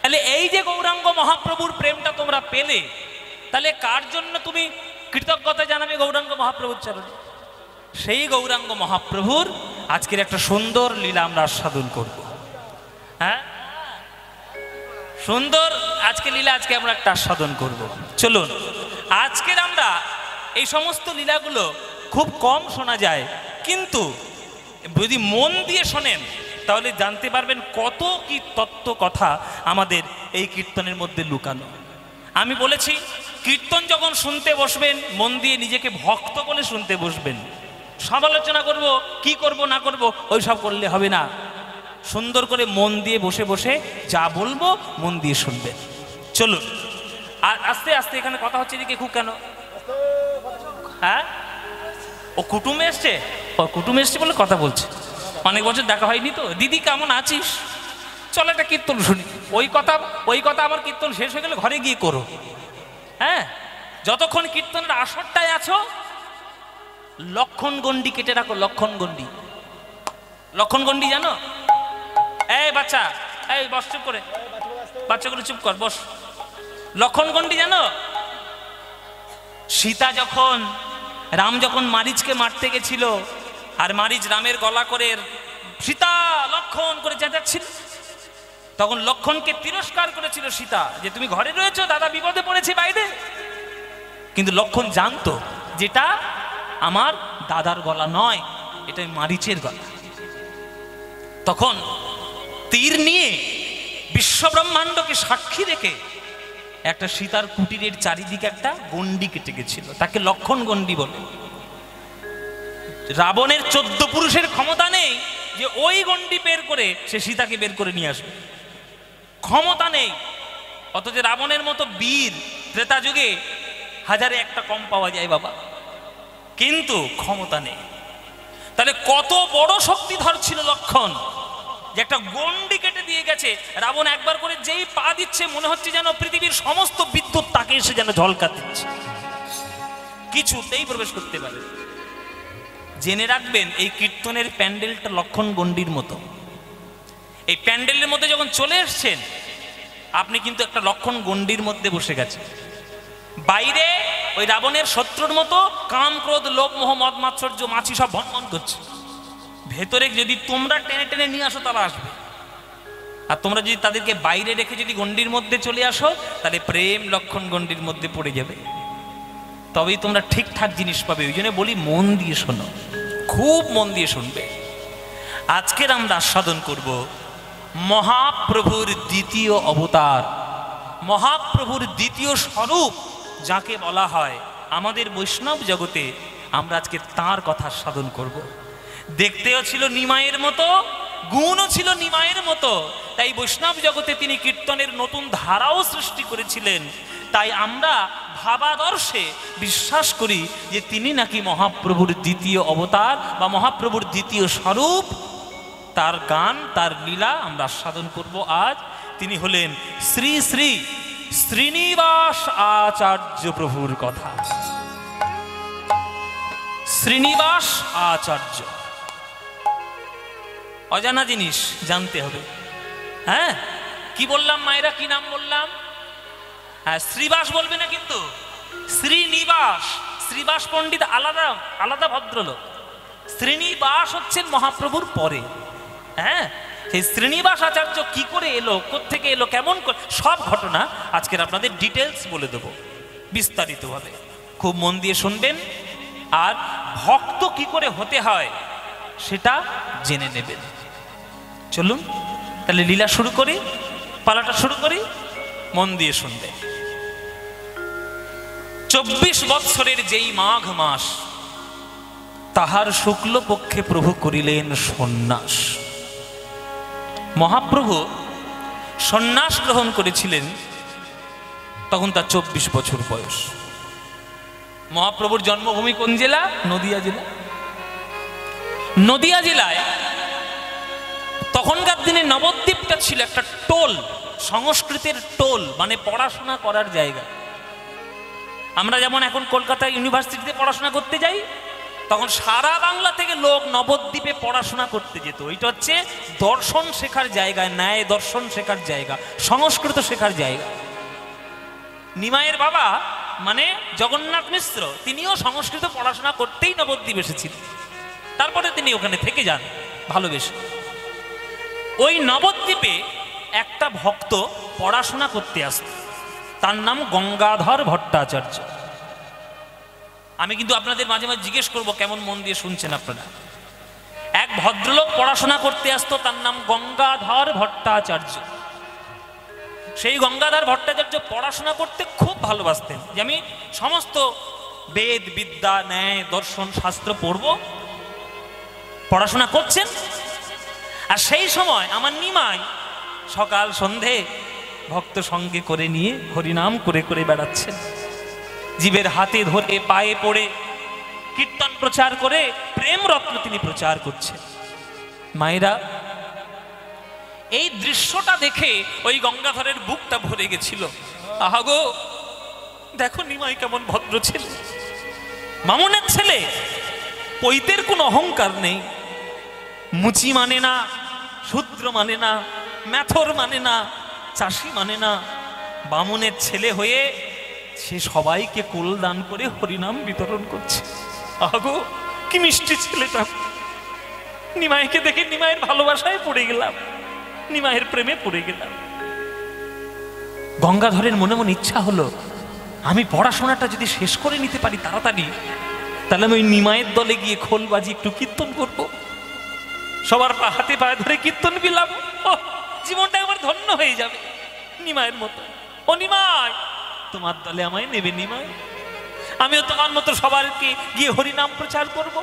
তাহলে এই যে গৌরাঙ্গ মহাপ্রভুর প্রেমটা তোমরা পেলে, তাহলে কার জন্য তুমি কৃতজ্ঞতা জানাবে? গৌরাঙ্গ মহাপ্রভুর চরণে। সেই গৌরাঙ্গ মহাপ্রভুর আজকের একটা সুন্দর লীলা আমরা আস্বাদন করব। হ্যাঁ, সুন্দর আজকে লীলা আজকে আমরা একটা আস্বাদন করব। চলুন, আজকের আমরা এই সমস্ত লীলাগুলো খুব কম শোনা যায়, কিন্তু যদি মন দিয়ে শোনেন তাহলে জানতে পারবেন কত কি তত্ত্ব কথা আমাদের এই কীর্তনের মধ্যে লুকানো। আমি বলেছি, কীর্তন যখন শুনতে বসবেন মন দিয়ে নিজেকে ভক্ত বলে শুনতে বসবেন। সমালোচনা করব, কি করব না করব, ওই সব করলে হবে না। সুন্দর করে মন দিয়ে বসে বসে যা বলবো মন দিয়ে শুনবেন। চলুন, আর আস্তে আস্তে এখানে কথা হচ্ছে এদিকে খুব কেন? হ্যাঁ, ও কুটুমে এসছে, ও কুটুমে এসছে বলে কথা বলছে। অনেক বছর দেখা হয়নি তো। দিদি কেমন আছিস? চল একটা কীর্তন শুনি। ওই কথা আমার কীর্তন শেষ হয়ে গেলে ঘরে গিয়ে করো। হ্যাঁ, যতক্ষণ কীর্তনের আসরটায় আছো লক্ষণ গণ্ডি কেটে রাখো। লক্ষণ গণ্ডি, লক্ষণ গণ্ডি জানো? এই বাচ্চা, এই বস, চুপ করে, বাচ্চাগুলো চুপ কর, বস। লক্ষণ গণ্ডি জানো? সীতা যখন, রাম যখন মারিচকে মারতে গেছিল, আর মারিচ রামের গলা করে সীতা লক্ষণ করে চেঁচাচ্ছিল, তখন লক্ষণকে তিরস্কার করেছিল সীতা, যে তুমি ঘরে রয়েছো, দাদা বিপদে পড়েছে বাইরে। কিন্তু লক্ষণ জানতো যেটা আমার দাদার গলা নয়, এটা মারিচের গলা। তখন তীর নিয়ে বিশ্বব্রহ্মাণ্ডকে সাক্ষী রেখে একটা সীতার কুটিরের চারিদিকে একটা গণ্ডি কেটে গেছিল, তাকে লক্ষণ গণ্ডি বলে। রাবণের 14 পুরুষের ক্ষমতা নেই যে ওই গণ্ডি বের করে সে সীতাকে বের করে নিয়ে আসবে, ক্ষমতা নেই। অথচ রাবণের মতো বীর ত্রেতা যুগে 1001টা কম পাওয়া যায় বাবা, কিন্তু ক্ষমতা নেই। তাহলে কত বড় শক্তিধর ছিল লক্ষণ, যে একটা গণ্ডি কেটে দিয়ে গেছে। রাবণ একবার করে যেই পা দিচ্ছে মনে হচ্ছে যেন পৃথিবীর সমস্ত বিদ্যুৎ তাকে এসে যেন ঝলকা দিচ্ছে, কিছুতেই প্রবেশ করতে পারে। জেনে রাখবেন, এই কীর্তনের প্যান্ডেলটা লক্ষণ গণ্ডির মতো। এই প্যান্ডেলের মধ্যে যখন চলে এসছেন আপনি কিন্তু একটা লক্ষণ গণ্ডির মধ্যে বসে গেছে। বাইরে ওই রাবণের শত্রুর মতো কাম, ক্রোধ, লোভ, মোহ, মদ, মাৎসর্য, মাছি সব ভনভন করছে। ভেতরে যদি তোমরা টেনে টেনে নিয়ে আসো তারা আসবে, আর তোমরা যদি তাদেরকে বাইরে রেখে যদি গণ্ডির মধ্যে চলে আসো তাহলে প্রেম লক্ষণ গণ্ডির মধ্যে পড়ে যাবে, তবেই তোমরা ঠিকঠাক জিনিস পাবে। ওই জন্য বলি মন দিয়ে শোনো, খুব মন দিয়ে শুনবে। আজকের আমরা আস্বাদন করব মহাপ্রভুর দ্বিতীয় অবতার, মহাপ্রভুর দ্বিতীয় স্বরূপ যাকে বলা হয় আমাদের বৈষ্ণব জগতে। আমরা আজকে তাঁর কথা আস্বাদন করব। দেখতেও ছিল নিমাইয়ের মতো, গুণও ছিল নিমাইয়ের মতো, তাই বৈষ্ণব জগতে তিনি কীর্তনের নতুন ধারাও সৃষ্টি করেছিলেন। তাই আমরা ভাবাদর্শে বিশ্বাস করি যে তিনি নাকি মহাপ্রভুর দ্বিতীয় অবতার বা মহাপ্রভুর দ্বিতীয় স্বরূপ। তার গান, তার লীলা আমরা আস্বাদন করব আজ। তিনি হলেন শ্রী শ্রী শ্রীনিবাস আচার্য প্রভুর কথা। শ্রীনিবাস আচার্য অজানা জিনিস, জানতে হবে। হ্যাঁ, কি বললাম মায়েরা, কি নাম বললাম? হ্যাঁ, শ্রীবাস বলবে না কিন্তু, শ্রীনিবাস। শ্রীবাস পণ্ডিত আলাদা আলাদা ভদ্রলোক, শ্রীনিবাস হচ্ছেন মহাপ্রভুর পরে। হ্যাঁ, সেই শ্রীনিবাস আচার্য কি করে এলো, কোত্থেকে এলো, কেমন সব ঘটনা আজকের আপনাদের ডিটেলস বলে দেব বিস্তারিতভাবে। খুব মন দিয়ে শুনবেন, আর ভক্ত কি করে হতে হয় সেটা জেনে নেবেন। চলুন তাহলে লীলা শুরু করি, পালাটা শুরু করি, মন দিয়ে শুনবে। 24 বৎসরের যেই মাঘ মাস, তাহার শুক্লপক্ষে প্রভু করিলেন সন্ন্যাস। মহাপ্রভু সন্ন্যাস গ্রহণ করেছিলেন, তখন তার 24 বছর বয়স। মহাপ্রভুর জন্মভূমি কোন জেলা? নদিয়া জেলা। নদিয়া জেলায় তখনকার দিনে নবদ্বীপটা ছিল একটা টোল, সংস্কৃতের টোল, মানে পড়াশোনা করার জায়গা। আমরা যেমন এখন কলকাতা ইউনিভার্সিটিতে পড়াশোনা করতে যাই, তখন সারা বাংলা থেকে লোক নবদ্বীপে পড়াশোনা করতে যেত। এটা হচ্ছে দর্শন শেখার জায়গা, ন্যায় দর্শন শেখার জায়গা, সংস্কৃত শেখার জায়গা। নিমাইয়ের বাবা মানে জগন্নাথ মিশ্র, তিনিও সংস্কৃত পড়াশোনা করতেই নবদ্বীপ এসেছিলেন। তারপরে তিনি ওখানে থেকে যান ভালোবেসে। ওই নবদ্বীপে একটা ভক্ত পড়াশোনা করতে আসত, তার নাম গঙ্গাধর ভট্টাচার্য। আমি কিন্তু আপনাদের মাঝে মাঝে জিজ্ঞেস করবো, কেমন মন দিয়ে শুনছেন আপনারা। এক ভদ্রলোক পড়াশোনা করতে আসতো, তার নাম গঙ্গাধর ভট্টাচার্য। সেই গঙ্গাধর ভট্টাচার্য পড়াশোনা করতে খুব ভালোবাসতেন, যে আমি সমস্ত বেদ বিদ্যা ন্যায় দর্শন শাস্ত্র পড়ব। পড়াশোনা করছেন, আর সেই সময় আমার নিমাই সকাল সন্ধে ভক্ত সঙ্গে করে নিয়ে হরিনাম করে করে বেড়াচ্ছেন। জীবের হাতে ধরে পায়ে পড়ে কীর্তন প্রচার করে প্রেম রত্ন তিনি প্রচার করছেন। মায়েরা, এই দৃশ্যটা দেখে ওই গঙ্গাধরের বুকটা ভরে গেছিল। আহাগো, দেখো নিমাই কেমন ভদ্র ছেলে, মামুনের ছেলে, পৈতের কোনো অহংকার নেই, মুচি মানে না, শূদ্র মানে না, ম্যাথর মানে না, চাষি মানে না, বামুনের ছেলে হয়ে সে সবাইকে কুল দান করে হরিনাম বিতরণ করছে। আহাগো, কি মিষ্টি ছেলেটা। নিমাইকে দেখে নিমাইয়ের ভালোবাসায় পড়ে গেলাম, নিমাইয়ের প্রেমে পড়ে গেলাম। গঙ্গাধরের মনে মনে ইচ্ছা হলো, আমি পড়াশোনাটা যদি শেষ করে নিতে পারি তাড়াতাড়ি, তাহলে আমি ওই নিমাইয়ের দলে গিয়ে খোল বাজি একটু কীর্তন করব, সবার হাতে পায়ে ধরে কীর্তন বিলাম, জীবনটা আমার ধন্য হয়ে যাবে নিমাইয়ের মতো। ও নিমাই, তোমার দলে আমায় নেবে নিমাই? আমিও তোমার মতো সবারকে গিয়ে হরিনাম প্রচার করব।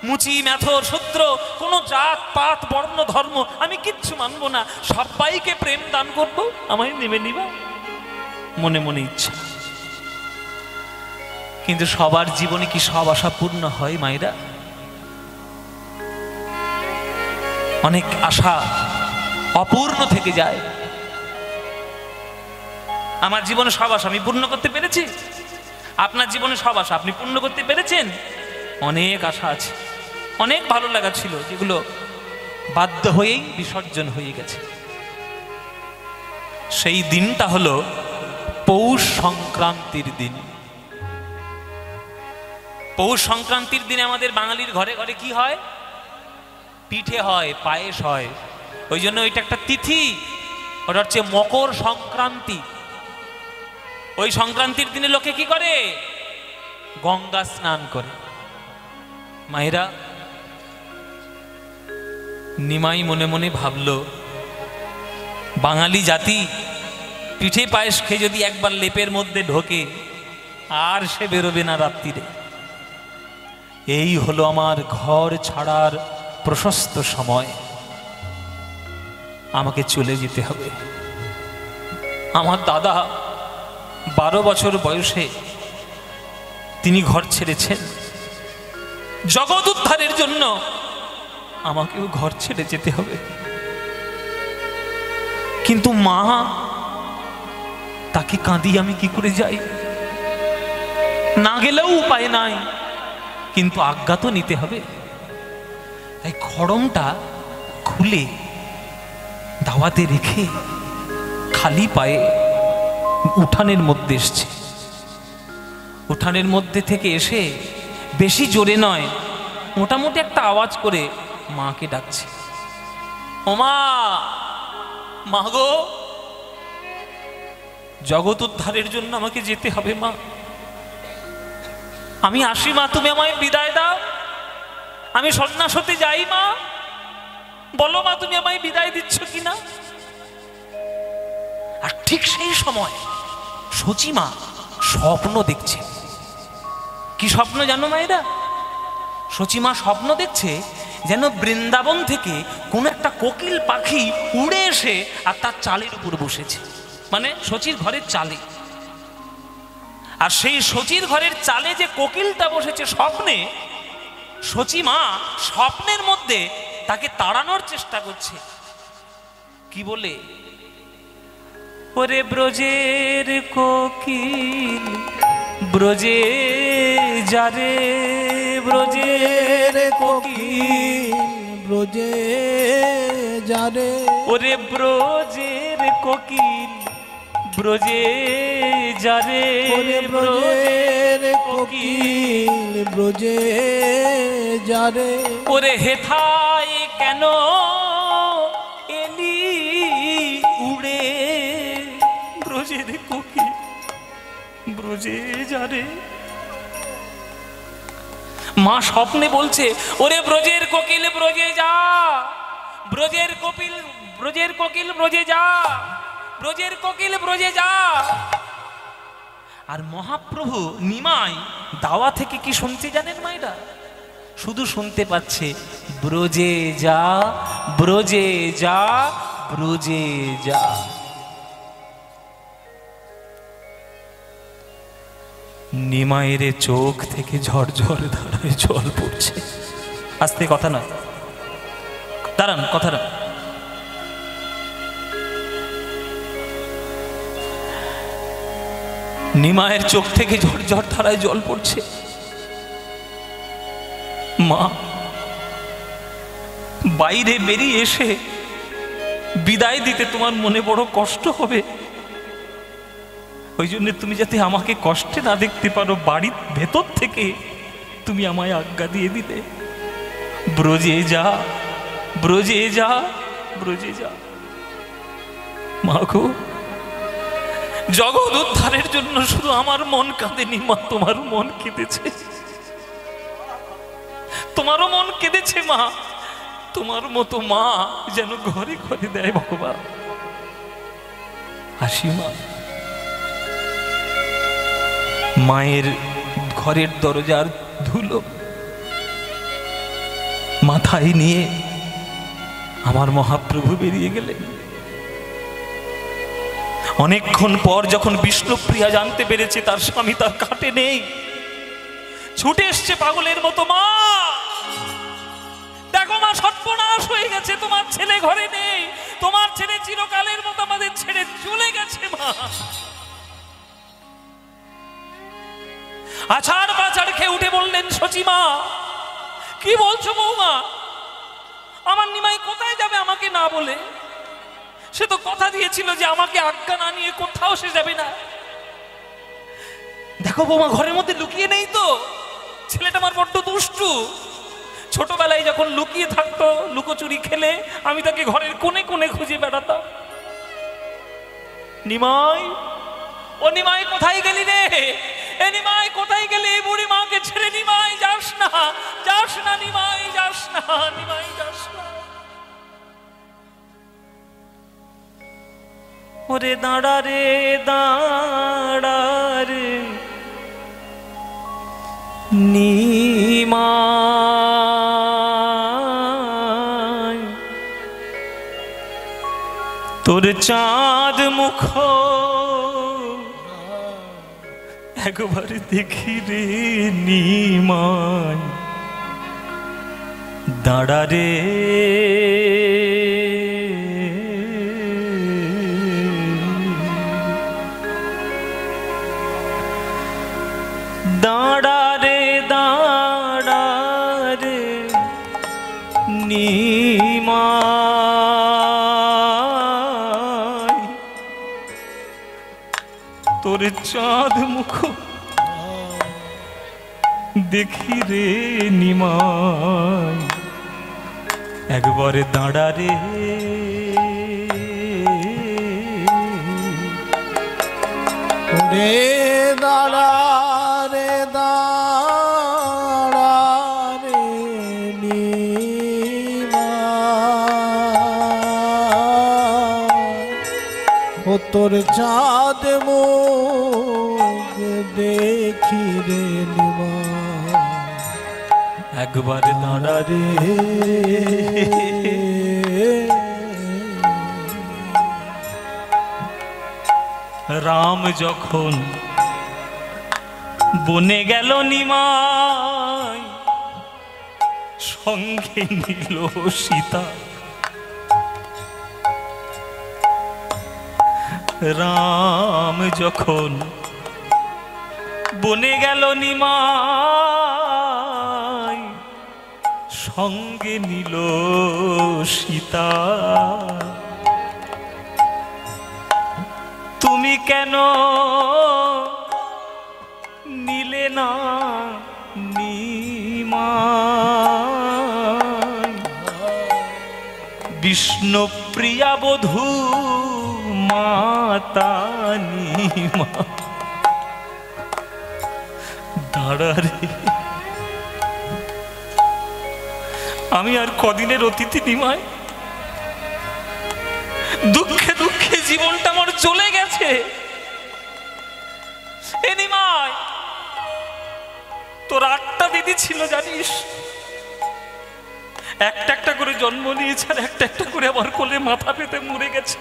মুচি ম্যাথর শূদ্র কোনো জাত পাত বর্ণ ধর্ম আমি কিচ্ছু মানবো না, সবাইকে প্রেম দান করব, আমায় নেবে নিবা? মনে মনে ইচ্ছা। কিন্তু সবার জীবনে কি সব আশা পূর্ণ হয় মায়েরা? অনেক আশা অপূর্ণ থেকে যায়। আমার জীবনে সব আশা আমি পূর্ণ করতে পেরেছি, আপনার জীবনে সব আশা আপনি পূর্ণ করতে পেরেছেন? অনেক আশা আছে, অনেক ভালো লাগা ছিল, যেগুলো বাধ্য হয়েই বিসর্জন হয়ে গেছে। সেই দিনটা হলো পৌষ সংক্রান্তির দিন। পৌষ সংক্রান্তির দিনে আমাদের বাঙালির ঘরে ঘরে কি হয়? পিঠে হয়, পায়েস হয়। ওই জন্য ওইটা একটা তিথি, ওটা হচ্ছে মকর সংক্রান্তি। ওই সংক্রান্তির দিনে লোকে কি করে? গঙ্গা স্নান করে। মায়েরা, নিমাই মনে মনে ভাবলো, বাঙালি জাতি পিঠে পায়েস খেয়ে যদি একবার লেপের মধ্যে ঢোকে আর সে বেরোবে না রাত্রিরে। এই হলো আমার ঘর ছাড়ার প্রশস্ত সময়, আমাকে চলে যেতে হবে। আমার দাদা 12 বছর বয়সে তিনি ঘর ছেড়েছেন, জগৎ উদ্ধারের জন্য আমাকেও ঘর ছেড়ে যেতে হবে। কিন্তু মা, তাকে কাঁদি আমি কি করে যাই? না গেলেও উপায় নাই, কিন্তু আজ্ঞা তো নিতে হবে। তাই খড়মটা খুলে দাওয়াতে রেখে খালি পায়ে উঠানের মধ্যে এসছে। উঠানের মধ্যে থেকে এসে বেশি জোরে নয়, মোটামুটি একটা আওয়াজ করে মাকে ডাকছে, ও মা, মা গো, জগৎ উদ্ধারের জন্য আমাকে যেতে হবে মা, আমি আসি মা, তুমি আমায় বিদায় দাও, আমি সন্ন্যাস হতে যাই মা, বলো মা তুমি আমায় বিদায় দিচ্ছ কিনা। আর ঠিক সেই সময় সচিমা স্বপ্ন দেখছে। কি স্বপ্ন জানো মায়েরা? সচিমা স্বপ্ন দেখছে যেন বৃন্দাবন থেকে কোন একটা কোকিল পাখি উড়ে এসে আর তার চালের উপর বসেছে, মানে সচির ঘরের চালে। আর সেই সচির ঘরের চালে যে কোকিলটা বসেছে স্বপ্নে, সচিমা স্বপ্নের মধ্যে তাকে তাড়ানোর চেষ্টা করছে। কি বলে? ওরে ব্রজের কোকিল ব্রজে যারে ব্রজের কোকিল, ব্রজে যারে, ওরে ব্রজের কোকিল ব্রজে যারে, ওরে ব্রজের কোকিল ব্রজে যারে, ওরে হেথায় কেন এলি উড়ে, ব্রজের কোকিল ব্রজে যারে। মা স্বপ্নে বলছে, ওরে ব্রজের কোকিল ব্রজে যা, ব্রজের কোকিল ব্রজের কোকিল ব্রজে যা, ব্রজের কোকিল ব্রজে যা। আর মহাপ্রভু নিমাই দাওয়া থেকে কি শুনতে জানেন মায়েরা? শুধু শুনতে পাচ্ছে ব্রজে যা, ব্রজে যা, ব্রজে যা। নিমাইয়ের চোখ থেকে ঝরঝর ধারায় জল পড়ছে। আস্তে কথা না, দাঁড়ান, কথা না। নিমাইয়ের চোখ থেকে ঝরঝর ধারায় জল পড়ছে। মা বাইরে বেরিয়ে এসে বিদায় দিতে তোমার মনে বড় কষ্ট হবে, ওই জন্য তুমি যাতে আমাকে কষ্টে না দেখতে পারো, বাড়ির ভেতর থেকে তুমি আমায় আজ্ঞা দিয়ে দিলে ব্রজে যা, ব্রজে যা, ব্রজে যা। মা গো, জগৎ উদ্ধারের জন্য শুধু আমার মন কাঁদেনি মা, তোমার মন কেঁদেছে, তোমারও মন কেঁদেছে মা। তোমার মতো মা যেন ঘরে ঘরে দেয় ভগবান। হাসি মা, মায়ের ঘরের দরজার ধুলো মাথায় নিয়ে আমার মহাপ্রভু বেরিয়ে গেলেন। অনেকক্ষণ পর যখন বিষ্ণুপ্রিয়া জানতে পেরেছে তার স্বামী তার কাটে নেই, ছুটে এসছে পাগলের মতো, মা দেখো মা, সর্বনাশ হয়ে গেছে, তোমার ছেলে ঘরে নেই, তোমার ছেলে চিরকালের মতো আমাদের ছেড়ে চলে গেছে মা। আছাড় পাছাড় খেয়ে উঠে বললেন সচিমা, কি বলছো বৌমা? আমার নিমাই কোথায় যাবে আমাকে না বলে? সে তো কথা দিয়েছিল যে আমাকে আজ্ঞা না নিয়ে কোথাও সে যাবে না। দেখো বৌমা, ঘরের মধ্যে লুকিয়ে নেই তো? ছেলেটা আমার বড্ড দুষ্টু, ছোটবেলায় যখন লুকিয়ে থাকতো লুকোচুরি খেলে আমি তাকে ঘরের কোণে কোণে খুঁজে বেড়াতাম। নিমাই, ও নিমাই কোথায় গেলি রে? এ নিমাই কোথায় গেলি? বুড়ি মাকে ছেড়ে নিমাই যাস না, যাস না নিমাই, যাস না নিমাই, যাস না। ওরে দাঁড়া রে, দাঁড়া রে নিমাই, তোর চাঁদ মুখ একবার দেখি রে নিমাই, দাঁড়া রে দাঁড়া রে, দাঁড়া রে নিমাই, তোর চাঁদ মুখ দেখি রে নিমাই, একবারে দাঁড়া রে। রে দাঁড়া রে, দাঁড়া রে নিমাই, ও তোর চাঁদ মুখ দেখি রে নিমাই, একবার দাঁড়া রে। রাম যখন বনে গেল নিমাই, সঙ্গে নিল সীতা। রাম যখন বনে গেল নিমাই, সঙ্গে নিল সীতা। তুমি কেন নিলে না নিমাই? বিষ্ণুপ্রিয়া বধূ মাতা নিমা। দাঁড়া রে, আমি আর কদিনের অতিথি নিমাই। দুঃখে দুঃখে জীবনটা আমার চলে গেছে। এ নিমাই, তোর 8টা দিদি ছিল জানিস? একটা একটা করে জন্ম নিয়েছে, আর একটা একটা করে আমার কোলে মাথা পেতে মরে গেছে।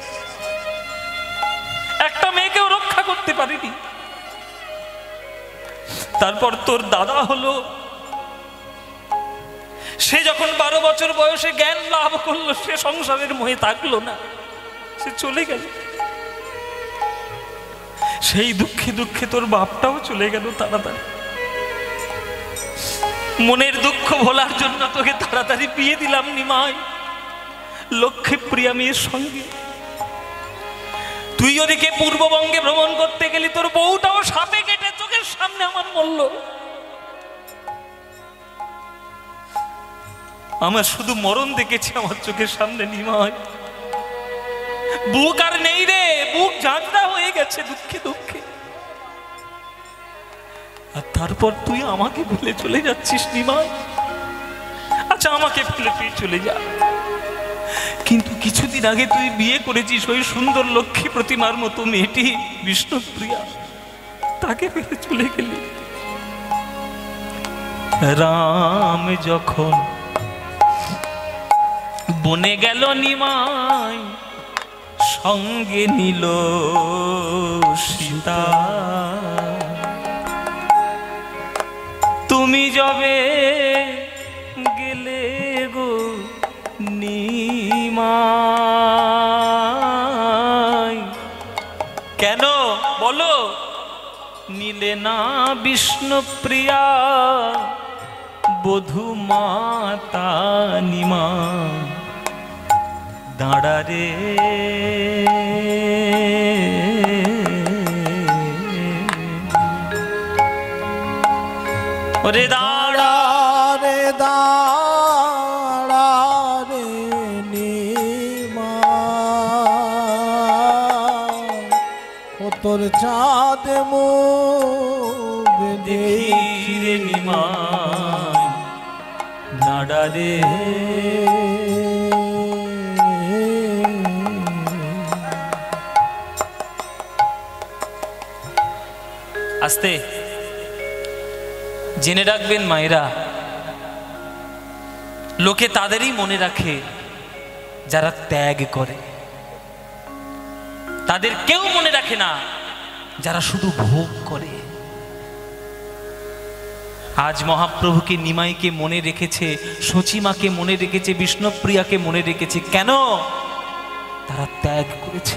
একটা মেয়েকেও রক্ষা করতে পারিনি। তারপর তোর দাদা হলো, সে যখন 12 বছর বয়সে জ্ঞান লাভ করলো, সে সংসারের মোহে থাকলো না, সে চলে গেল। সেই দুঃখে দুঃখে তোর বাপটাও চলে গেল তাড়াতাড়ি। মনের দুঃখ ভোলার জন্য তোকে তাড়াতাড়ি বিয়ে দিলাম নিমাই, লক্ষ্মী প্রিয়া মেয়ের সঙ্গে। তুই ওদিকে পূর্ববঙ্গে ভ্রমণ করতে গেলি, তোর বউটাও সাপে কেটে চোখের সামনে আমার মরল। আমার শুধু মরণ দেখেছি আমার চোখের সামনে নিমাই। বুক আর নেই রে, বুক ঝাঁঝরা হয়ে গেছে দুঃখে দুঃখে। আর তারপর তুই আমাকে ভুলে চলে যাচ্ছিস নিমাই। আচ্ছা, আমাকে ফেলে তুই চলে যা, কিন্তু কিছুদিন আগে তুই বিয়ে করেছিস ওই সুন্দর লক্ষ্মী প্রতিমার মতো মেয়েটি বিষ্ণুপ্রিয়া, তাকে ফেলে চলে গেলি। রাম যখন বনে গেল নিমাই, সঙ্গে নিল সীতা। তুমি যবে গেলে গো নিমাই, কেন বলো নিলে না বিষ্ণুপ্রিয়া বধূ মাতা নিমা? দাঁড়া রে, ওরে দাঁড়া রে, দাঁড়া রে নিমাই, ও তোর চাঁদ মুখ দেখি রে নিমাই। দাঁড়া রে, আস্তে জেনে রাখবেন মায়েরা, লোকে তাদেরই মনে রাখে যারা ত্যাগ করে। তাদের কেউ মনে রাখে না যারা শুধু ভোগ করে। আজ মহাপ্রভুকে নিমাইকে মনে রেখেছে, সচিমাকে মনে রেখেছে, বিষ্ণুপ্রিয়াকে মনে রেখেছে। কেন? তারা ত্যাগ করেছে।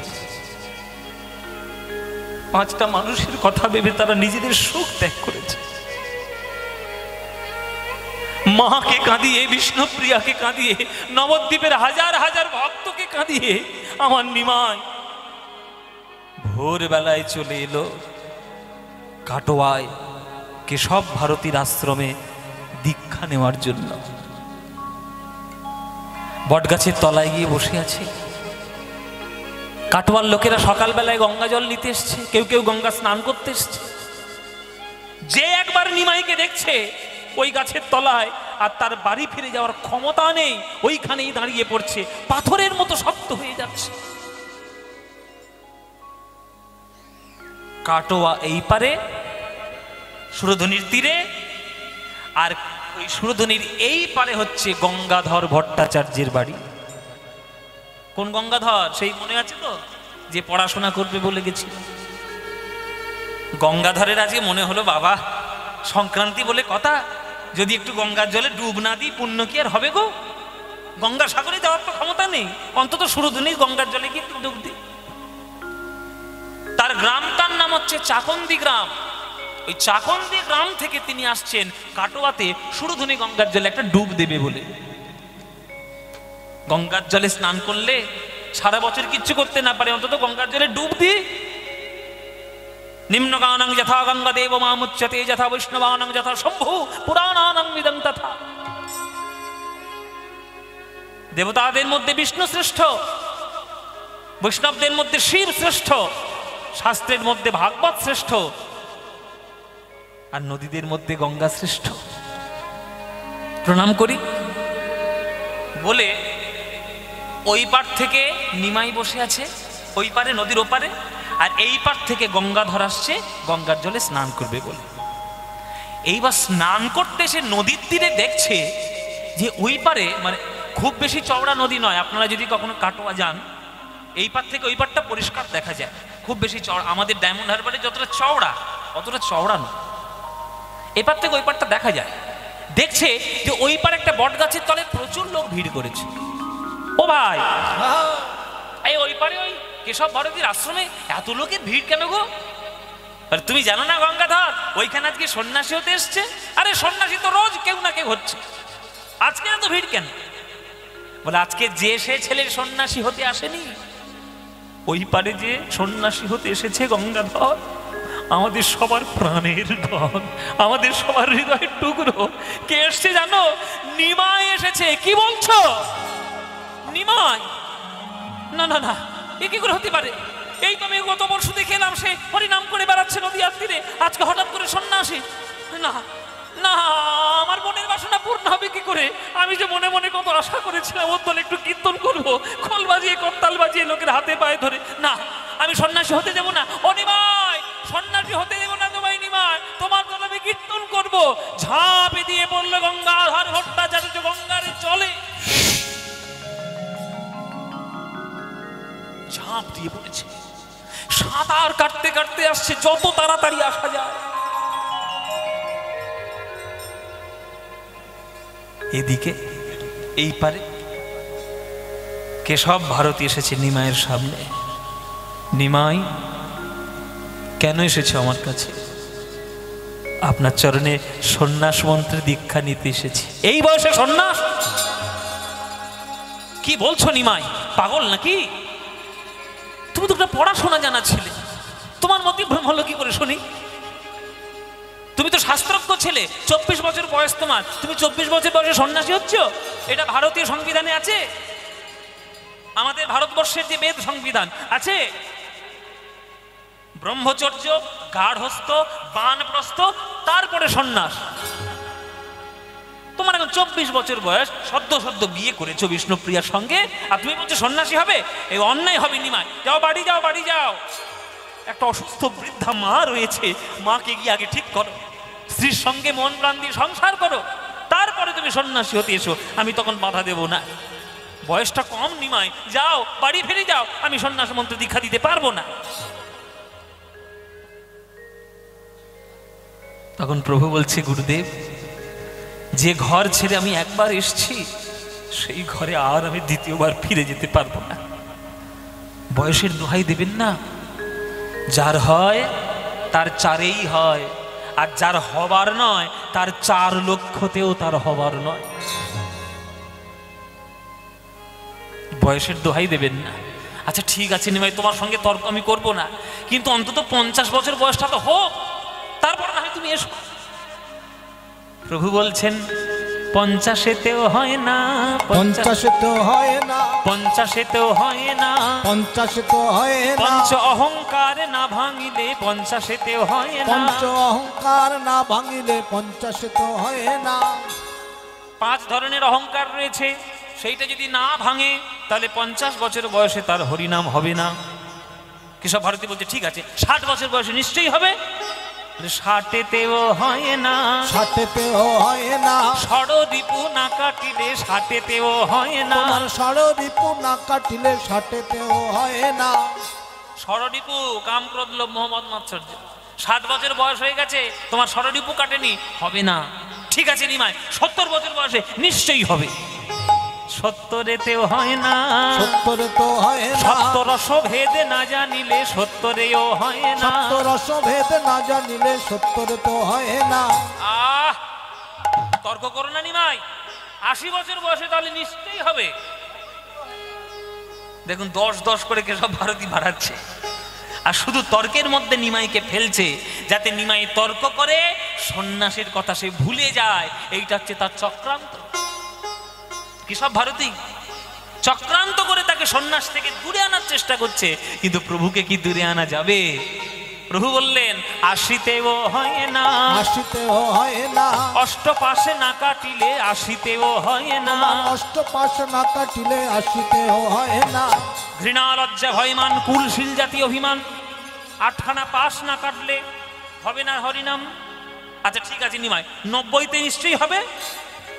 5টা মানুষের কথা ভেবে তারা নিজেদের সুখ ত্যাগ করেছে। মাকে কাঁদিয়ে, বিষ্ণুপ্রিয়াকে কাঁদিয়ে, নবদ্বীপের হাজার হাজার ভক্তকে কাঁদিয়ে আমার নিমাই ভোরবেলায় চলে এলো কাটোয়ায় কেশব ভারতীর আশ্রমে দীক্ষা নেওয়ার জন্য। বটগাছের তলায় গিয়ে বসে আছে। কাটোয়ার লোকেরা সকালবেলায় গঙ্গা জল নিতে এসছে, কেউ কেউ গঙ্গা স্নান করতে এসছে। যে একবার নিমাইকে দেখছে ওই গাছের তলায়, আর তার বাড়ি ফিরে যাওয়ার ক্ষমতা নেই, ওইখানেই দাঁড়িয়ে পড়ছে, পাথরের মতো শক্ত হয়ে যাচ্ছে। কাটোয়া এই পারে সুরধনির তীরে, আর ওই সুরধনির এই পারে হচ্ছে গঙ্গাধর ভট্টাচার্যের বাড়ি। কোন গঙ্গাধর? সেই মনে আছে তো, যে পড়াশোনা করবে বলে গেছিল। গঙ্গাধরের আজকে মনে হলো, বাবা সংক্রান্তি বলে কথা, যদি একটু গঙ্গার জলে ডুব না দিই পুণ্য কি আর হবে গো? গঙ্গা সাগরে যাওয়ার তো ক্ষমতা নেই, অন্তত সুরধনির গঙ্গার জলে গিয়ে ডুব দিই। তার গ্রামটার নাম হচ্ছে চাকন্দি গ্রাম। ওই চাকন্দি গ্রাম থেকে তিনি আসছেন কাটোয়াতে সুরধুনী গঙ্গার জলে একটা ডুব দেবে বলে। গঙ্গার জলে স্নান করলে সারা বছর কিচ্ছু করতে না পারে, অন্তত গঙ্গার জলে ডুব দিয়ে। নিম্ন গানাং যথা গঙ্গা দেব মামুচ্যতে যথা বৈষ্ণবানাং যথা শম্ভু পুরাণানাং বিদং তথা। দেবতাদের মধ্যে বিষ্ণু শ্রেষ্ঠ, বৈষ্ণবদের মধ্যে শিব শ্রেষ্ঠ, শাস্ত্রের মধ্যে ভাগবত শ্রেষ্ঠ, আর নদীদের মধ্যে গঙ্গা শ্রেষ্ঠ। প্রণাম করি বলে ওই পার থেকে নিমাই বসে আছে, ওই পারে নদীর ওপারে, আর এই পার থেকে গঙ্গাধর আসছে গঙ্গার জলে স্নান করবে বলে। এইবার স্নান করতে সে নদীর তীরে দেখছে যে ওই পারে মানে খুব বেশি চওড়া নদী নয়। আপনারা যদি কখনো কাটোয়া যান, এই পার থেকে ওই পারটা পরিষ্কার দেখা যায়, খুব বেশি চওড়া। আমাদের ডায়মন্ড হারবারে যতটা চওড়া অতটা চওড়া নয়, এই পার থেকে ওই পারটা দেখা যায়। দেখছে যে ওই পার একটা বট গাছের তলে প্রচুর লোক ভিড় করেছে। ও ভাই, এই ওই পারে ওই কেশব ভারতীর আশ্রমে এত লোকের ভিড় কেন গো? আর তুমি জানো না গঙ্গাধর ওইখানে আজকে সন্ন্যাসী হতে এসছে? আরে সন্ন্যাসী তো রোজ কেউ না কেউ হচ্ছে, আজকে এত ভিড় কেন? বলে আজকে যে সে ছেলের সন্ন্যাসী হতে আসেনি, ওই পারে যে সন্ন্যাসী হতে এসেছে গঙ্গাধর, আমাদের সবার প্রাণের ধন, আমাদের সবার হৃদয়ের টুকরো। কে এসছে জানো? নিমাই এসেছে। কি বলছো? নিমাই? না না না, এ কি করে হতে পারে? এই তো আমি গত বর্ষ দেখলাম সে হরিনাম করে বেড়াচ্ছে নদীর তীরে, আজকে হঠাৎ করে সন্ন্যাসী? না না, আমার মনের বাসনা পূর্ণ হবে কি করে? আমি যে মনে মনে কত আশা করেছিলাম ওর দলে একটু কীর্তন করবো, খোল বাজিয়ে করতাল বাজিয়ে লোকের হাতে পায়ে ধরে। না, আমি সন্ন্যাসী হতে দেবো না। ও নিমাই, সন্ন্যাসী হতে দেবো না তোমায় নিমাই, তোমার দলে আমি কীর্তন করবো। ঝাঁপে দিয়ে পড়লো গঙ্গাধর ভট্টাচার্য গঙ্গার জলে, ঝাঁপ দিয়ে পড়েছে। সাঁতার কাটতে কাটতে আসছে, যত তাড়াতাড়ি আসা যায়। এদিকে এই পারে কেশব ভারতী এসেছে নিমাইয়ের সামনে। নিমাই, কেন এসেছে আমার কাছে? আপনার চরণে সন্ন্যাস মন্ত্রে দীক্ষা নিতে এসেছি। এই বয়সে সন্ন্যাস? কি বলছো নিমাই, পাগল নাকি? তুমি তো একটা পড়াশোনা জানা ছিলে, তোমার মতে ভ্রম হলো কি করে শুনি? তুমি তো শাস্ত্রজ্ঞ ছেলে, 24 বছর বয়স তোমার, তুমি 24 বছর বয়সে সন্ন্যাসী হচ্ছ? এটা ভারতীয় সংবিধানে আছে? আমাদের ভারতবর্ষের যে বেদ সংবিধান আছে, ব্রহ্মচর্য, গার্হস্থ, বানপ্রস্থ, তারপরে সন্ন্যাস। তোমার এখন 24 বছর বয়স, সদ্য সদ্য বিয়ে করেছো বিষ্ণুপ্রিয়ার সঙ্গে, আর তুমি বলছো সন্ন্যাসী হবে? এই অন্যায় হবে নিমাই। যাও বাড়ি যাও, বাড়ি যাও। একটা অসুস্থ বৃদ্ধা মা রয়েছে, মাকে গিয়ে আগে ঠিক করো, স্ত্রীর সঙ্গে মন প্রাণ দিয়ে সংসার করো, তারপরে তুমি সন্ন্যাসী হতে এসো, আমি তখন বাধা দেব না। বয়সটা কম নিমাই, যাও বাড়ি ফিরে যাও, আমি সন্ন্যাস মন্ত্র দীক্ষা দিতে পারবো না। তখন প্রভু বলছে, গুরুদেব, যে ঘর ছেড়ে আমি একবার এসছি সেই ঘরে আর আমি দ্বিতীয়বার ফিরে যেতে পারবো না। বয়সের দোহাই দেবেন না। যার হয় তার চারেই হয়, আর যার হবার নয় তার 4 লক্ষতেও তার হবার নয়। বয়সের দোহাই দেবেন না। আচ্ছা ঠিক আছে নিমাই, তোমার সঙ্গে তর্ক আমি করবো না, কিন্তু অন্তত 50 বছর বয়সটা তো হোক, তারপর না হয় তুমি এসো। প্রভু বলছেন, 50-তেও হয় না, 50-তেও হয় না, 50-তেও হয় না, 50-তেও হয় না, পঞ্চ অহংকার না ভাঙিলে 50-তেও হয় না, পঞ্চ অহংকার না ভাঙিলে 50-তেও হয় না। 5 ধরনের অহংকার রয়েছে, সেইটা যদি না ভাঙে তাহলে 50 বছর বয়সে তার হরিনাম হবে না। কেশব ভারতী বলছে ঠিক আছে, 60 বছর বয়সে নিশ্চয়ই হবে। 60-তেও হয় না, 60-তেও হয় না, ষড়রিপু না কাটিলে 60-তেও হয় না, ষড়রিপু না কাটিলে 60-তেও হয় না। ষড়রিপু কাম ক্রোধ লোভ মোহ মদ মাৎসর্য, 60 বছর বয়স হয়ে গেছে, তোমার ষড়রিপু কাটেনি, হবে না। ঠিক আছে নিমাই, 70 বছর বয়সে নিশ্চয়ই হবে। সত্যরেতেও হয় না, সত্যরে তো হয় না, সত্য রস ভেদে না জানিলে সত্যরেও হয় না। সত্য রস ভেদ না জানিলে সত্যরে তো হয় না। আহ, তর্ক করো না নিমাই, 80 বছর বয়সে তাহলে নিশ্চয়ই হবে। দেখুন 10-10 করে কেশব ভারতী বাড়াচ্ছে, আর শুধু তর্কের মধ্যে নিমাইকে ফেলছে, যাতে নিমাই তর্ক করে সন্ন্যাসের কথা সে ভুলে যায়। এইটা হচ্ছে তার চক্রান্ত। কেশব ভারতী চক্রান্ত করে তাকে সন্ন্যাস থেকে দূরে আনার চেষ্টা করছে, কিন্তু প্রভুকে কি দূরে আনা যাবে? প্রভু বললেন, আসিতেও হয় না, আসিতেও হয় না, অষ্টপাশে না কাটিলে আসিতেও হয় না। অষ্টপাশ না কাটিলে আসিতেও হয় না। ঘৃণা লজ্জা ভয়মান কুলশীল জাতি অভিমান, 8খানা পাশ না কাটলে হবে না হরিনাম। আচ্ছা ঠিক আছে নিমাই, 90তে নিশ্চয়ই হবে।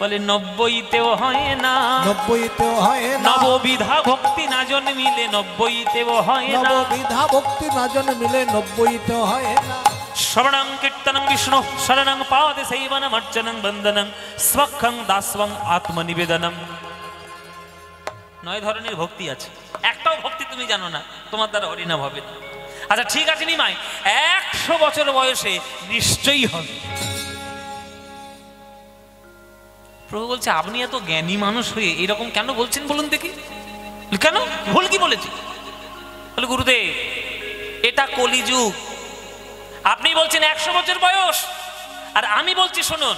বলে 90তেও হয় না, 90তেও হয় না, নববিধা ভক্তি না জন্মিলে 90তেও হয় না। নববিধা ভক্তি না জন্মিলে 90তেও হয় না। শ্রবণং কীর্তনং বিষ্ণু শরণং পাদে সেবনম অর্চনং বন্দনং স্বক্ষং দাস্বং আত্মনিবেদনম। 9 ধরনের ভক্তি আছে, একটাও ভক্তি তুমি জানো না, তোমার দ্বারা হরিনাম হবে না। আচ্ছা ঠিক আছে নিমাই, 100 বছর বয়সে নিশ্চয়ই হবে। প্রভু বলছে, আপনি এত জ্ঞানী মানুষ হয়ে এরকম কেন বলছেন বলুন দেখি, কেন ভুল কি বলেছি? বলে গুরুদেব, এটা কলিযুগ। আপনি বলছেন 100 বছর বয়স, আর আমি বলছি শুনুন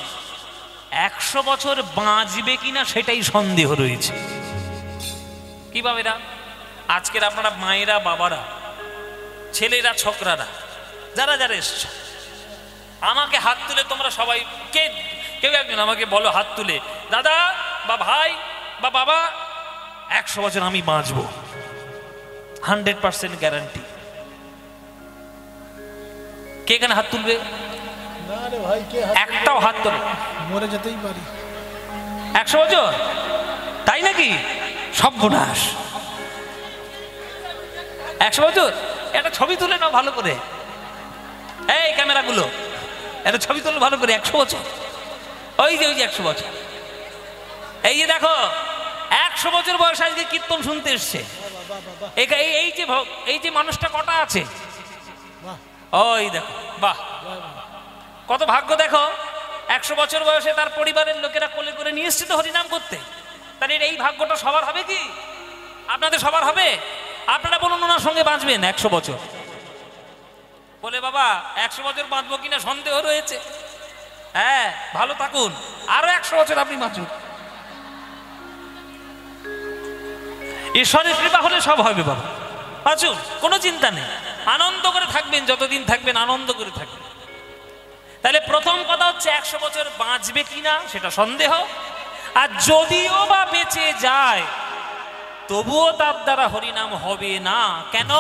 100 বছর বাঁচবে কিনা সেটাই সন্দেহ রয়েছে। কিভাবে না? আজকের আপনারা মায়েরা, বাবারা, ছেলেরা, ছোকরারা, যারা যারা এসছ, আমাকে হাত তুলে তোমরা সবাই কেউ একজন আমাকে বলো হাত তুলে, দাদা বা ভাই বা বাবা 100 বছর আমি বাঁচবো, 100% গ্যারান্টি। কে এখানে হাত তুলবে? না রে ভাই, কে একটাও হাত তোলে? মরে যেতেই পারি। 100 বছর? তাই নাকি? সর্বনাশ। 100 বছর? একটা ছবি তুলে নাও ভালো করে, এই ক্যামেরাগুলো একটা ছবি তুলে ভালো করে। 100 বছর, ওই যে 100 বছর, এই যে দেখো 100 বছর বয়স আজকে কীর্তন শুনতে এসছে। এই যে মানুষটা কটা আছে, ওই দেখো, বাহ কত ভাগ্য দেখো। 100 বছর বয়সে তার পরিবারের লোকেরা কোলে করে নিয়ে এসছে তো হরিনাম করতে। তাহলে এই ভাগ্যটা সবার হবে কি? আপনাদের সবার হবে? আপনারা বলুন ওনার সঙ্গে বাঁচবেন 100 বছর? বলে বাবা 100 বছর বাঁচবো কিনা সন্দেহ রয়েছে। হ্যাঁ ভালো থাকুন, আরো 100 বছর আপনি বাঁচুন, ঈশ্বরের কৃপা হলে সব হবে বাবা, বাঁচুন, কোনো চিন্তা নেই, আনন্দ করে থাকবেন, যতদিন থাকবেন আনন্দ করে থাকবেন। তাহলে প্রথম কথা হচ্ছে 100 বছর বাঁচবে কিনা সেটা সন্দেহ, আর যদিও বা বেঁচে যায় তবুও তার দ্বারা হরিনাম হবে না। কেন?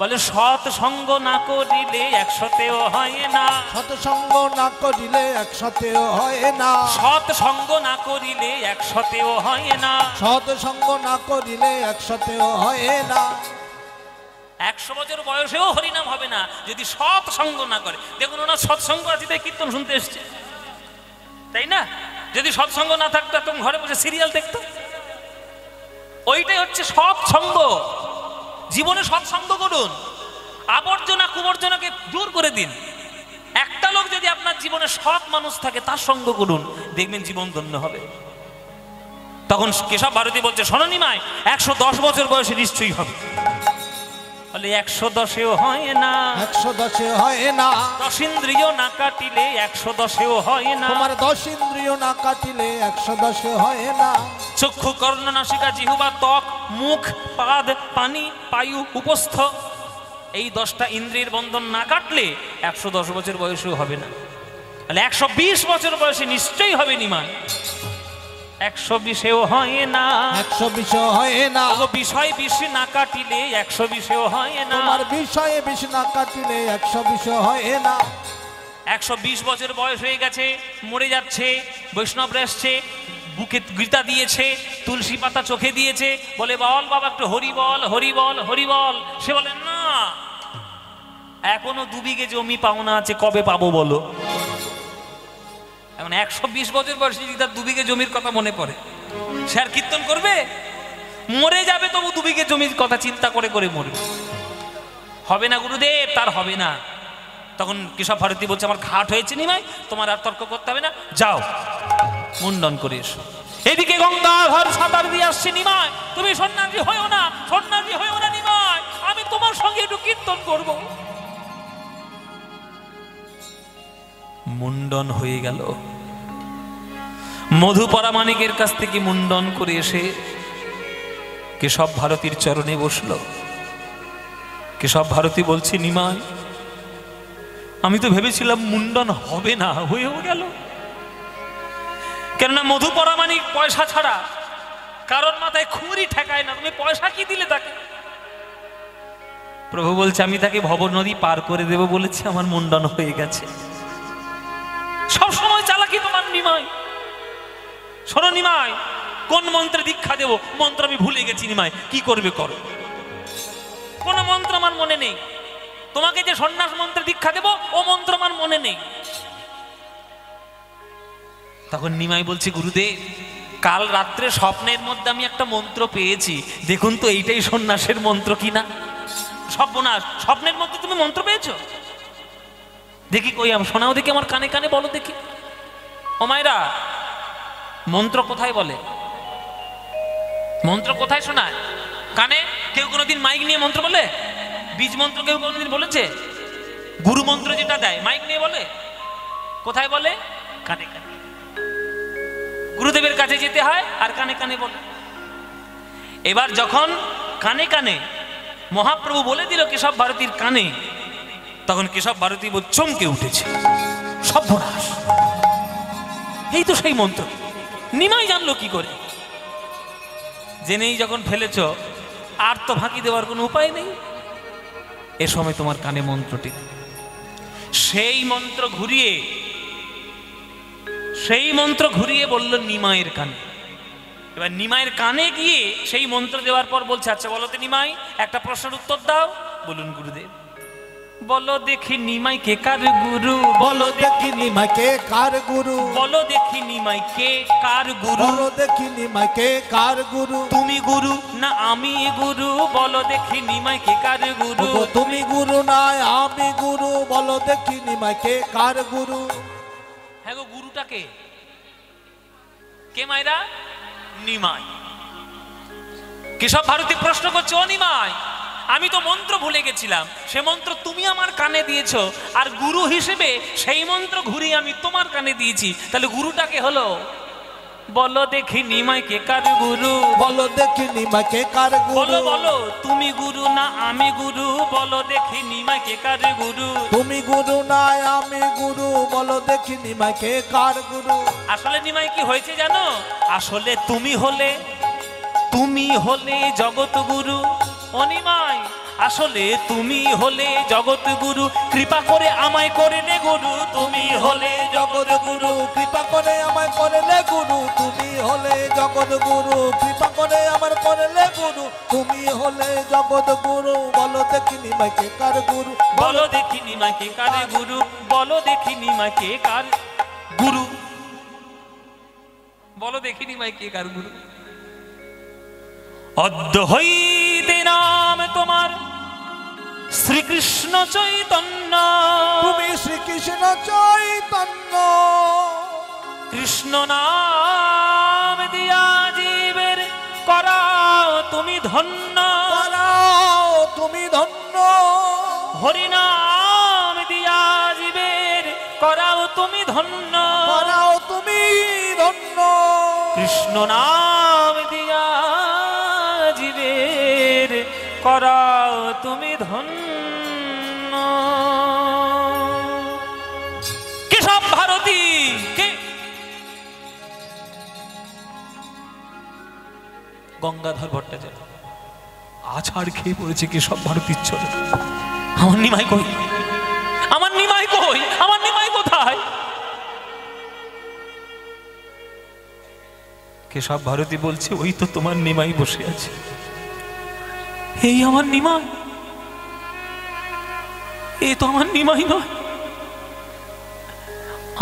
বলে সৎসঙ্গ না করিলে 100তেও হয় না, সৎসঙ্গ না করিলে 100তেও হয় না, সৎসঙ্গ না করিলে 100তেও হয় না, সৎসঙ্গ না করিলে 100তেও হয় না। 100 বছর বয়সেও হরিনাম হবে না যদি সৎসঙ্গ না করে। দেখুন ওনার সৎসঙ্গ আছে তাই কীর্তন শুনতে এসছে, তাই না? যদি সৎসঙ্গ না থাকতো একদম ঘরে বসে সিরিয়াল দেখতো। ওইটাই হচ্ছে সৎসঙ্গ। জীবনে সৎসঙ্গ করুন, আবর্জনা কুবর্জনাকে দূর করে দিন। একটা লোক যদি আপনার জীবনে সৎ মানুষ থাকে তার সঙ্গ করুন, দেখবেন জীবন ধন্য হবে। তখন কেশব ভারতী বলছে, শোনো নিমাই, 110 বছর বয়সে নিশ্চয়ই হবে। বলে 110এও হয় না, 110এ হয় না, 10 ইন্দ্রিয় না কাটিলে 110এও হয় না। তোমার 10 ইন্দ্রিয় না কাটিলে 110এ হয় না। চক্ষু, কর্ণ, নাসিকা, জিহ্বা, ত্বক, মুখ, পাদ, পানি, পায়ু, উপস্থ, এই 10টা ইন্দ্রিয়ের বন্ধন না কাটলে 110 বছর বয়সেও হবে না। তাহলে 120 বছর বয়সে নিশ্চয়ই হবে নিমান। 120এও হয় না, 120 হয় না, বিষয় বিষ না কাটিলে 120এও হয় না। তোমার বিষয়ে বিষ না কাটিলে 120 হয় না। 120 বছর বয়স হয়ে গেছে, মরে যাচ্ছে, বৈষ্ণবরা এসছে, বুকে গীতা দিয়েছে, তুলসী পাতা চোখে দিয়েছে, বলে বল বাবা একটু হরি বল, হরি বল, হরি বল। সে বলে না, এখনো 2 বিঘে জমি পাওনা আছে, কবে পাবো বলো? এখন 120 বছর বয়সে যদি তার 2 বিঘে জমির কথা মনে পড়ে, সে আর কীর্তন করবে? মরে যাবে তবু 2 বিঘে জমির কথা চিন্তা করে করে মরবে। হবে না গুরুদেব, তার হবে না। তখন কেশব ভারতী বলছে, আমার ঘাট হয়েছে নিমাই, তোমার আর তর্ক করতে হবে না, যাও মুন্ডন করে এসো। এদিকে গঙ্গাধর সাঁতার দিয়ে আসছে, নিমাই তুমি সন্ন্যাসী হয়েও না, সন্ন্যাসী হয়েও না নিমাই, আমি তোমার সঙ্গে একটু কীর্তন করব। মুন্ডন হয়ে গেল। মধু পরামানিকের কাছ থেকে মুন্ডন করে এসে কেশব ভারতীর চরণে বসল। কেশব ভারতী বলছে, নিমাই আমি তো ভেবেছিলাম মুন্ডন হবে না, হয়েও গেল। কেননা মধু পরামানিক পয়সা ছাড়া কারণ মাথায় খুঁড়ি ঠেকায় না, তুমি পয়সা কি দিলে তাকে? প্রভু বলছে, আমি তাকে ভব নদী পার করে দেব বলেছি, আমার মুন্ডন হয়ে গেছে। সব সময় চালাকি তোমার নিমাই। শোনো নিমাই, কোন মন্ত্রে দীক্ষা দেব? মন্ত্র আমি ভুলে গেছি নিমাই, কি করবে করো। কোন মন্ত্র আমার মনে নেই। তোমাকে যে সন্ন্যাস মন্ত্রে দীক্ষা দেব, ও মন্ত্র আমার মনে নেই। তখন নিমাই বলছে, গুরুদেব কাল রাত্রে স্বপ্নের মধ্যে আমি একটা মন্ত্র পেয়েছি, দেখুন তো এইটাই সন্ন্যাসের মন্ত্র কিনা। সর্বনাশ, স্বপ্নের মধ্যে তুমি মন্ত্র পেয়েছো? দেখি কই, শোনাও দেখি, আমার কানে কানে বলো দেখি। ও মায়েরা, মন্ত্র কোথায় বলে? মন্ত্র কোথায় শোনায়? কানে? কেউ কোনোদিন মাইক নিয়ে মন্ত্র বলে? বীজ মন্ত্র কেউ কোনোদিন বলেছে? গুরু মন্ত্র যেটা দেয় মাইক নিয়ে বলে? কোথায় বলে? কানে কানে। গুরুদেবের কাছে যেতে হয় আর কানে কানে বলে। এবার যখন কানে কানে মহাপ্রভু বলে দিল কেশব ভারতীর কানে, তখন কেশব ভারতী চমকে উঠেছে, সর্বনাশ, এই তো সেই মন্ত্র। নিমাই জানলো কি করে? জেনেই যখন ফেলেছ, আর তো ফাঁকি দেওয়ার কোনো উপায় নেই। এ সময় তোমার কানে মন্ত্রটি, সেই মন্ত্র ঘুরিয়ে বলল নিমাইয়ের কানে। এবার নিমাইয়ের কানে গিয়ে সেই মন্ত্র দেওয়ার পর বলছে, আচ্ছা বলো তো নিমাই, একটা প্রশ্নের উত্তর দাও। বলুন গুরুদেব। বলো দেখি নিমাই কে কার গুরু? বলো দেখি নিমাই কে কার গুরু? বলো দেখি নিমাই কে কার গুরু? বলো দেখি নিমাই কে কার গুরু? তুমি গুরু না আমি গুরু? বলো দেখি নিমাই কে কার গুরু? তুমি গুরু না আমি গুরু, বলো দেখি নিমাই কে কার গুরু? হ্যাঁ গো, গুরুটা কে? কে মাইরা? নিমাই। কেশব ভারতী প্রশ্ন করছে, ও নিমাই, আমি তো মন্ত্র ভুলে গেছিলাম, সে মন্ত্র তুমি আমার কানে দিয়েছো, আর গুরু হিসেবে সেই মন্ত্র ঘুরিয়ে আমি তোমার কানে দিয়েছি, তাহলে গুরুটাকে হলো? বলো দেখি নিমাই কে কার গুরু? বলো দেখি নিমাই কে কার গুরু? বলো বলো, তুমি গুরু না আমি গুরু? বলো দেখি নিমাই কে কার গুরু? তুমি গুরু না আমি গুরু, বলো দেখি নিমাই কে কার গুরু? আসলে নিমাই কি হয়েছে জানো? আসলে তুমি হলে জগৎ গুরু। ও নিমাই, আসলে তুমি হলে জগৎ গুরু, কৃপা করে আমায় করে নে গুরু। তুমি হলে জগৎ গুরু, কৃপা করে আমায় করলে গুরু। তুমি হলে জগৎ গুরু, কৃপা করে আমার করলে গুরু। তুমি হলে জগৎ গুরু, বলো দেখি নিমাই কে কার গুরু? বলো দেখি নিমাই কে কার গুরু? বলো দেখি নিমাই কে কার গুরু? বলো দেখি নিমাই কে কার গুরু? অদ্য হইতে নাম তোমার শ্রীকৃষ্ণ চৈতন্য। তুমি শ্রীকৃষ্ণ চৈতন্য। কৃষ্ণ নাম দিয়া জীবের করাও তুমি ধন্য। করাও তুমি ধন্য। হরি নাম দিয়া জীবের করাও তুমি ধন্য। করাও তুমি ধন্য। কৃষ্ণ নাম দিয়া জীবের করাও তুমি ধন্য। কেশব ভারতী কে? গঙ্গাধর ভট্টাচার্য। আছাড় খেয়ে পড়েছে কেশব ভারতীর চলে। আমার নিমাই কই? আমার নিমাই কই? আমার নিমাই কোথায়? কেশব ভারতী বলছে, ওই তো তোমার নিমাই বসে আছে। এই আমার নিমাই? এই তো আমার নিমাই নয়।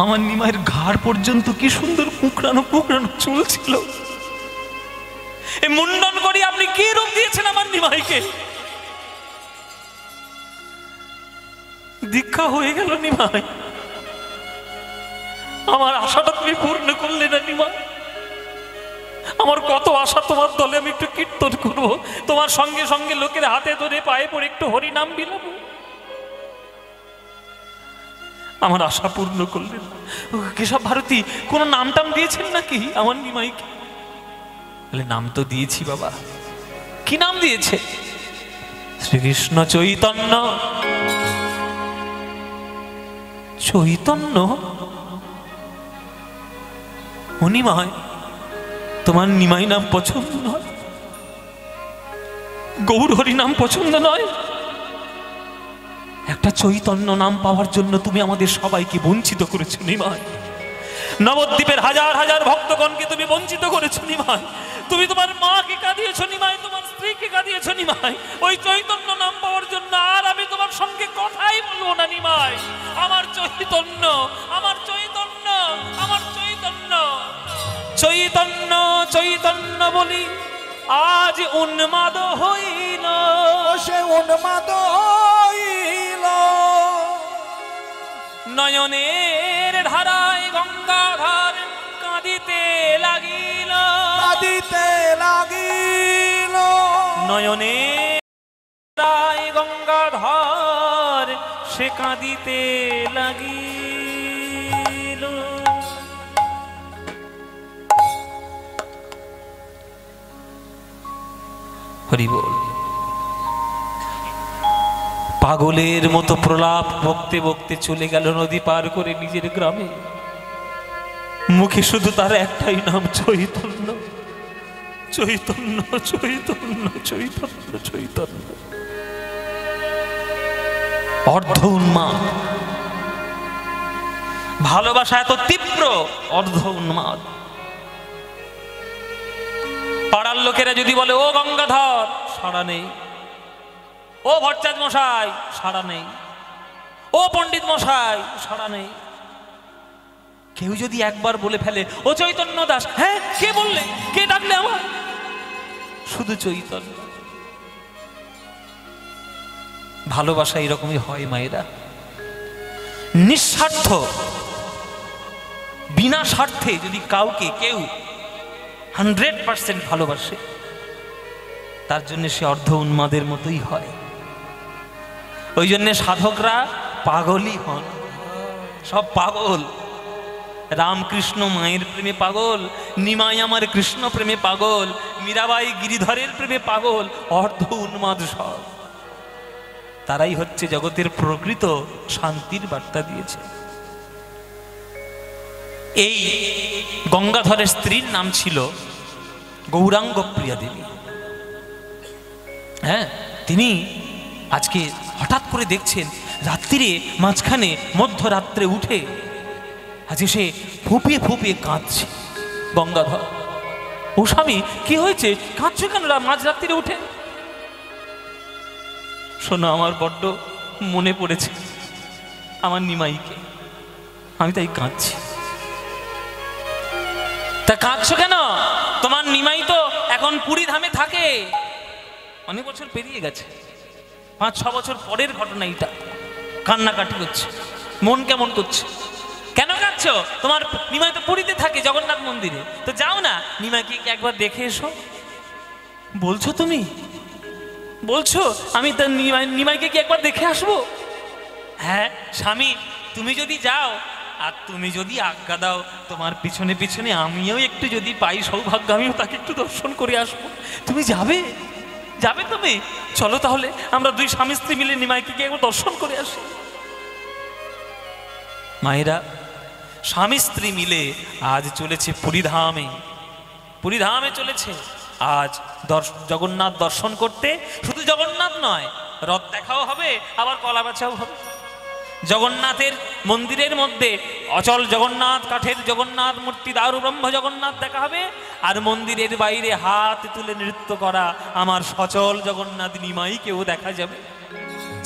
আমার নিমাইয়ের ঘাড় পর্যন্ত কি সুন্দর কুকড়ানো কুকড়ানো চুল ছিল, এই মুন্ডন করি আপনি কি রূপ দিয়েছেন আমার নিমাইকে? দীক্ষা হয়ে গেল নিমাই, আমার আশাটা তুমি পূর্ণ করলে না নিমাই। আমার কত আশা তোমার দলে আমি একটু কীর্তন করব, তোমার সঙ্গে সঙ্গে লোকের হাতে ধরে পায়ে পড়ে একটু হরিনাম বিলাবো, আমার আশা পূর্ণ করলেন। কেশব ভারতী কোন নাম টাম দিয়েছেন নাকি আমার নিমাইকে? নাম তো দিয়েছি বাবা। কি নাম দিয়েছে? শ্রীকৃষ্ণ চৈতন্য। চৈতন্য? ও নিমাই, তোমার নিমাই নাম পছন্দ নয়? গৌর হরি নাম পছন্দ নয়? একটা চৈতন্য নাম পাওয়ার জন্য তুমি আমাদের সবাইকে বঞ্চিত করেছো নিমাই। নবদ্বীপের হাজার হাজার ভক্তগণকে তুমি বঞ্চিত করেছো নিমাই। তুমি তোমার মাকে কাঁদিয়েছো নিমাই, তোমার স্ত্রীকে কাঁদিয়েছো নিমাই, ওই চৈতন্য নাম পাওয়ার জন্য। আর আমি তোমার সঙ্গে কথাই বলবো না নিমাই। আমার চৈতন্য, আমার চৈতন্য, আমার চৈতন্য, চৈতন্য চৈতন্য বলি আজ উন্মাদ হইল। সে উন্মাদ হইল, নয়নের ধারায় গঙ্গাধর কাঁদিতে লাগিল, কাঁদিতে লাগিল। নয়নের ধারায় গঙ্গাধর সে কাঁদিতে লাগিল। হরি বল। পাগলের মতো প্রলাপ বকতে বকতে চলে গেল নদী পার করে নিজের গ্রামে। মুখে শুধু তার একটাই নাম, চৈতন্য চৈতন্য চৈতন্য চৈতন্য চৈতন্য। অর্ধ উন্মাদ, ভালোবাসা এত তীব্র, অর্ধ উন্মাদ। পাড়ার লোকেরা যদি বলে ও গঙ্গাধর, সাড়া নেই। ও ভট্টাচার্য মশাই, সাড়া নেই। ও পণ্ডিত মশাই, সাড়া নেই। কেউ যদি একবার বলে ফেলে ও চৈতন্য দাস, হ্যাঁ কে বললে, কে ডাকলে আমার? শুধু চৈতন্য। ভালোবাসা এরকমই হয় মায়েরা, নিঃস্বার্থ, বিনা স্বার্থে যদি কাউকে কেউ 100% ভালোবাসে, তার জন্য সে অর্ধ উন্মাদের মতোই হয়। ওই জন্য সাধকরা পাগলই হন, সব পাগল। রামকৃষ্ণ মায়ের প্রেমে পাগল, নিমাই আমার কৃষ্ণ প্রেমে পাগল, মীরাবাই গিরিধরের প্রেমে পাগল, অর্ধ উন্মাদ সব। তারাই হচ্ছে জগতের প্রকৃত শান্তির বার্তা দিয়েছে। এই গঙ্গাধরের স্ত্রীর নাম ছিল গৌরাঙ্গ প্রিয়া দেবী। হ্যাঁ, তিনি আজকে হঠাৎ করে দেখছেন রাত্রিরে মাঝখানে মধ্যরাত্রে উঠে আজকে সে ফুপিয়ে ফুপিয়ে কাঁদছে। গঙ্গাধর, ও স্বামী কি হয়েছে, কাঁদছো কেন মাঝরাত্রিরে উঠে? শোনো, আমার বড্ড মনে পড়েছে আমার নিমাইকে, আমি তাই কাঁদছি। তা কাঁদছো কেন? তোমার নিমাই তো এখন পুরী ধামে থাকে, অনেক বছর পেরিয়ে গেছে, 5-6 বছর পরের ঘটনা এটা। কান্নাকাটি করছে, মন কেমন করছে। কেন কাঁদছো? তোমার নিমাই তো পুরীতে থাকে জগন্নাথ মন্দিরে, তো যাও না, নিমাইকে একবার দেখে এসো। বলছো তুমি? বলছো আমি তার নিমাইকে কি একবার দেখে আসবো? হ্যাঁ স্বামী, তুমি যদি যাও আর তুমি যদি আজ্ঞা দাও, তোমার পিছনে পিছনে আমিও একটু যদি পাই সৌভাগ্য, আমিও তাকে একটু দর্শন করে আসবো। তুমি যাবে? যাবে তুমি? চলো তাহলে আমরা দুই স্বামী স্ত্রী মিলে নিমাইকে গিয়ে একবার দর্শন করে আসি। মায়েরা, স্বামী স্ত্রী মিলে আজ চলেছে পুরীধামে, পুরীধামে চলেছে আজ জগন্নাথ দর্শন করতে। শুধু জগন্নাথ নয়, রথ দেখাও হবে, আবার কলা বেচাও হবে। জগন্নাথের মন্দিরের মধ্যে অচল জগন্নাথ, কাঠের জগন্নাথ মূর্তি, দারু ব্রহ্ম জগন্নাথ দেখা হবে। আর মন্দিরের বাইরে হাত তুলে নৃত্য করা আমার সচল জগন্নাথ নিমাইকেও দেখা যাবে।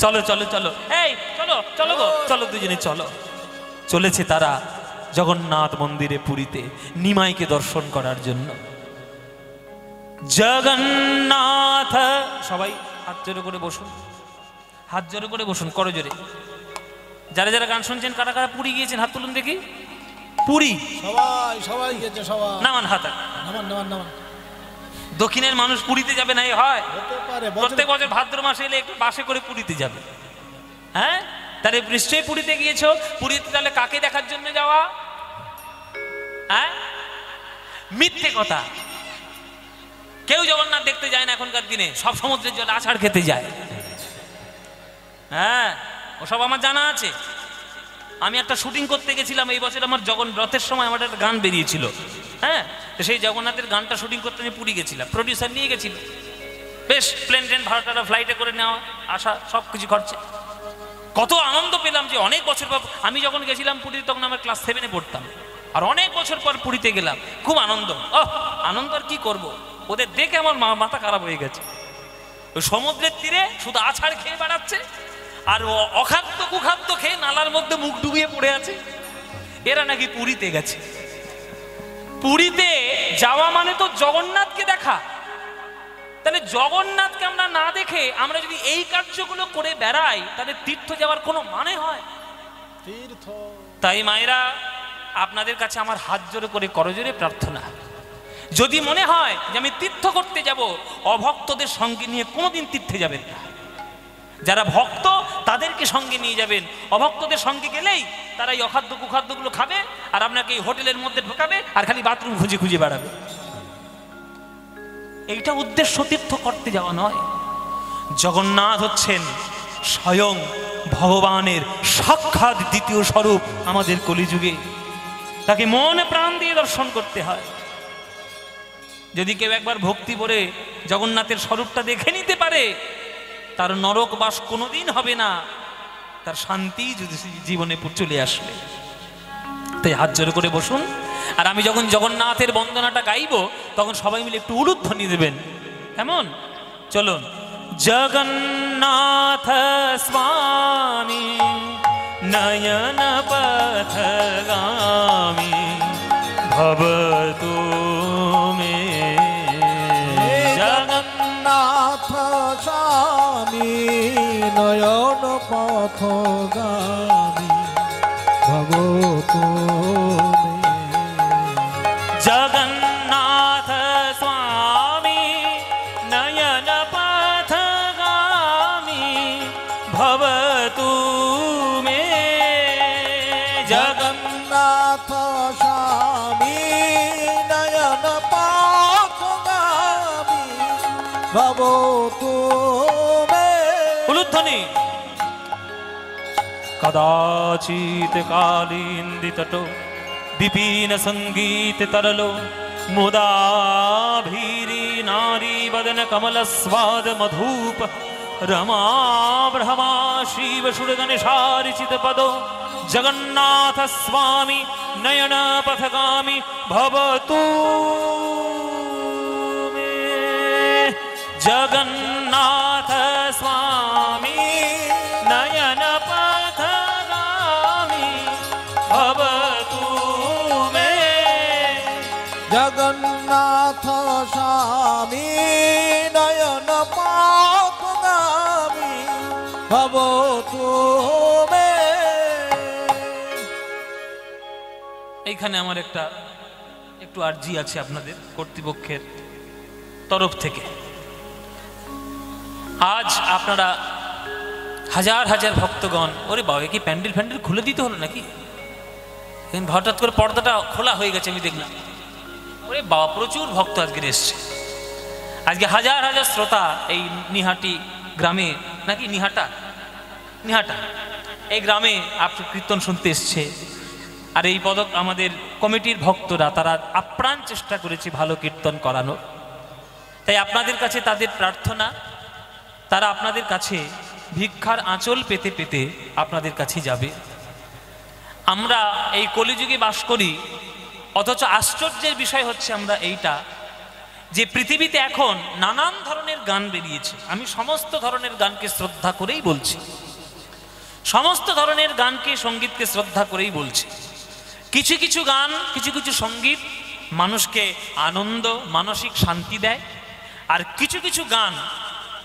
চলো চলো চলো, এই চলো চলো গো, চলো দুজনে চলো। চলেছে তারা জগন্নাথ মন্দিরে পুরীতে নিমাইকে দর্শন করার জন্য। জগন্নাথ, সবাই হাত জোরে করে বসুন, হাত জোরে করে বসুন, করো জোরে। যারা যারা গান শুনছেন, কারা কারা পুরী গিয়েছেন হাত তুলুন দেখি। পুরী সবাই সবাই গেছে, সবাই নামান হাত। নামান নামান নামান। দক্ষিণের মানুষ পুরীতে যাবে না, হয় হতে পারে প্রত্যেক বছর ভাদ্র মাসে এলে একটু বাসে করে পুরীতে যাবে। হ্যাঁ, তাহলে নিশ্চয়ই পুরীতে গিয়েছো। পুরীতে তাহলে কাকে দেখার জন্য যাওয়া? হ্যাঁ, মিথ্যে কথা। কেউ জগন্নাথ দেখতে যায় না এখনকার দিনে, সব সমুদ্রের জলে আছাড় খেতে যায়। হ্যাঁ, ওসব আমার জানা আছে। আমি একটা শুটিং করতে গেছিলাম এই বছর, আমার রথের সময় আমার একটা গান বেরিয়েছিল। হ্যাঁ, তো সেই জগন্নাথের গানটা শুটিং করতে আমি পুরী গেছিলাম, প্রডিউসার নিয়ে গেছিল। বেশ প্লেন ট্রেন ভাড়াটা ফ্লাইটে করে নেওয়া আসা সব কিছু খরচে। কত আনন্দ পেলাম যে অনেক বছর পর আমি যখন গেছিলাম পুরীতে, তখন আমার ক্লাস 7-এ পড়তাম, আর অনেক বছর পর পুরীতে গেলাম, খুব আনন্দ। আনন্দ আর কি করব, ওদের দেখে আমার মাথা খারাপ হয়ে গেছে। ওই সমুদ্রের তীরে শুধু আছাড় খেয়ে বেড়াচ্ছে, আর অখাদ্য কুখাদ্য খেয়ে নালার মধ্যে মুখ ডুবিয়ে পড়ে আছে। এরা নাকি পুরীতে গেছে। পুরীতে যাওয়া মানে তো জগন্নাথকে দেখা। তাহলে জগন্নাথকে আমরা না দেখে আমরা যদি এই কার্যগুলো করে বেড়াই, তাহলে তীর্থ যাওয়ার কোনো মানে হয়? তীর্থ। তাই মায়েরা, আপনাদের কাছে আমার হাত জোরে করে করজোরে প্রার্থনা, যদি মনে হয় যে আমি তীর্থ করতে যাব, অভক্তদের সঙ্গে নিয়ে কোনোদিন তীর্থে যাবেন না। যারা ভক্ত তাদেরকে সঙ্গে নিয়ে যাবেন। অভক্তদের সঙ্গে গেলেই তারা এই অখাদ্য কুখাদ্যগুলো খাবে, আর আপনাকে এই হোটেলের মধ্যে ঢোকাবে, আর খালি বাথরুম খুঁজে খুঁজে বেড়াবে। এইটা উদ্দেশ্য তীর্থ করতে যাওয়া নয়। জগন্নাথ হচ্ছেন স্বয়ং ভগবানের সাক্ষাৎ দ্বিতীয় স্বরূপ আমাদের কলিযুগে। তাকে মনে প্রাণ দিয়ে দর্শন করতে হয়। যদি কেউ একবার ভক্তি ভরে জগন্নাথের স্বরূপটা দেখে নিতে পারে, তার নরক বাস কোনোদিন হবে না, তার শান্তি যদি জীবনে চলে আসবে। তাই হাত জোরে করে বসুন। আর আমি যখন জগন্নাথের বন্দনাটা গাইব, তখন সবাই মিলে একটু উলুধ্বনি দেবেন। কেমন? চলুন। জগন্নাথ স্বামী নয়ন পথগামী ভবতু মে। জগন্নাথ স্বামী নয়ন পথগামী ভবতু মে। জগন্নাথ স্বামী নয়ন পথগামী ভবতু মে। জগন্নাথ স্বামী নয়ন পথগামী ভবতু মে। উলুধ্বনি। কদাচিৎ কালিন্দিতট বিপিন সঙ্গীত তরলো মুদাভীরি নারী বদন কমল স্বাদ মধুপ রমা ব্রহ্মা শিব সুর গণেশারিচিত পদ। জগন্নাথ স্বামী নয়ন পথগামী ভবতু মে। জগন্নাথ স্বামী নয়ন পথগামী ভবতু মে। জগন্নাথ স্বামী নয়ন পথগামী ভবতু মে। এইখানে আমার একটু আর্জি আছে আপনাদের কর্তৃপক্ষের তরফ থেকে। আজ আপনারা হাজার হাজার ভক্তগণ, ওরে বাবা, কি প্যান্ডেল ফ্যান্ডেল খুলে দিতে হলো নাকি? হঠাৎ করে পর্দাটা খোলা হয়ে গেছে, আমি দেখলাম। ওরে বাবা, প্রচুর ভক্ত আজকে এসছে। আজকে হাজার হাজার শ্রোতা এই নিহাটি গ্রামে, নাকি নিহাটা এই গ্রামে আপনার কীর্তন শুনতে এসছে। আর এই পদক আমাদের কমিটির ভক্তরা, তারা আপ্রাণ চেষ্টা করেছে ভালো কীর্তন করানোর। তাই আপনাদের কাছে তাদের প্রার্থনা, তারা আপনাদের কাছে ভিক্ষার আঁচল পেতে পেতে আপনাদের কাছে যাবে। আমরা এই কলিযুগে বাস করি, অথচ আশ্চর্যের বিষয় হচ্ছে আমরা এইটা যে পৃথিবীতে এখন নানান ধরনের গান বেরিয়েছে। আমি সমস্ত ধরনের গানকে শ্রদ্ধা করেই বলছি, সমস্ত ধরনের গানকে, সঙ্গীতকে শ্রদ্ধা করেই বলছি। কিছু কিছু গান, কিছু কিছু সঙ্গীত মানুষকে আনন্দ, মানসিক শান্তি দেয়। আর কিছু কিছু গান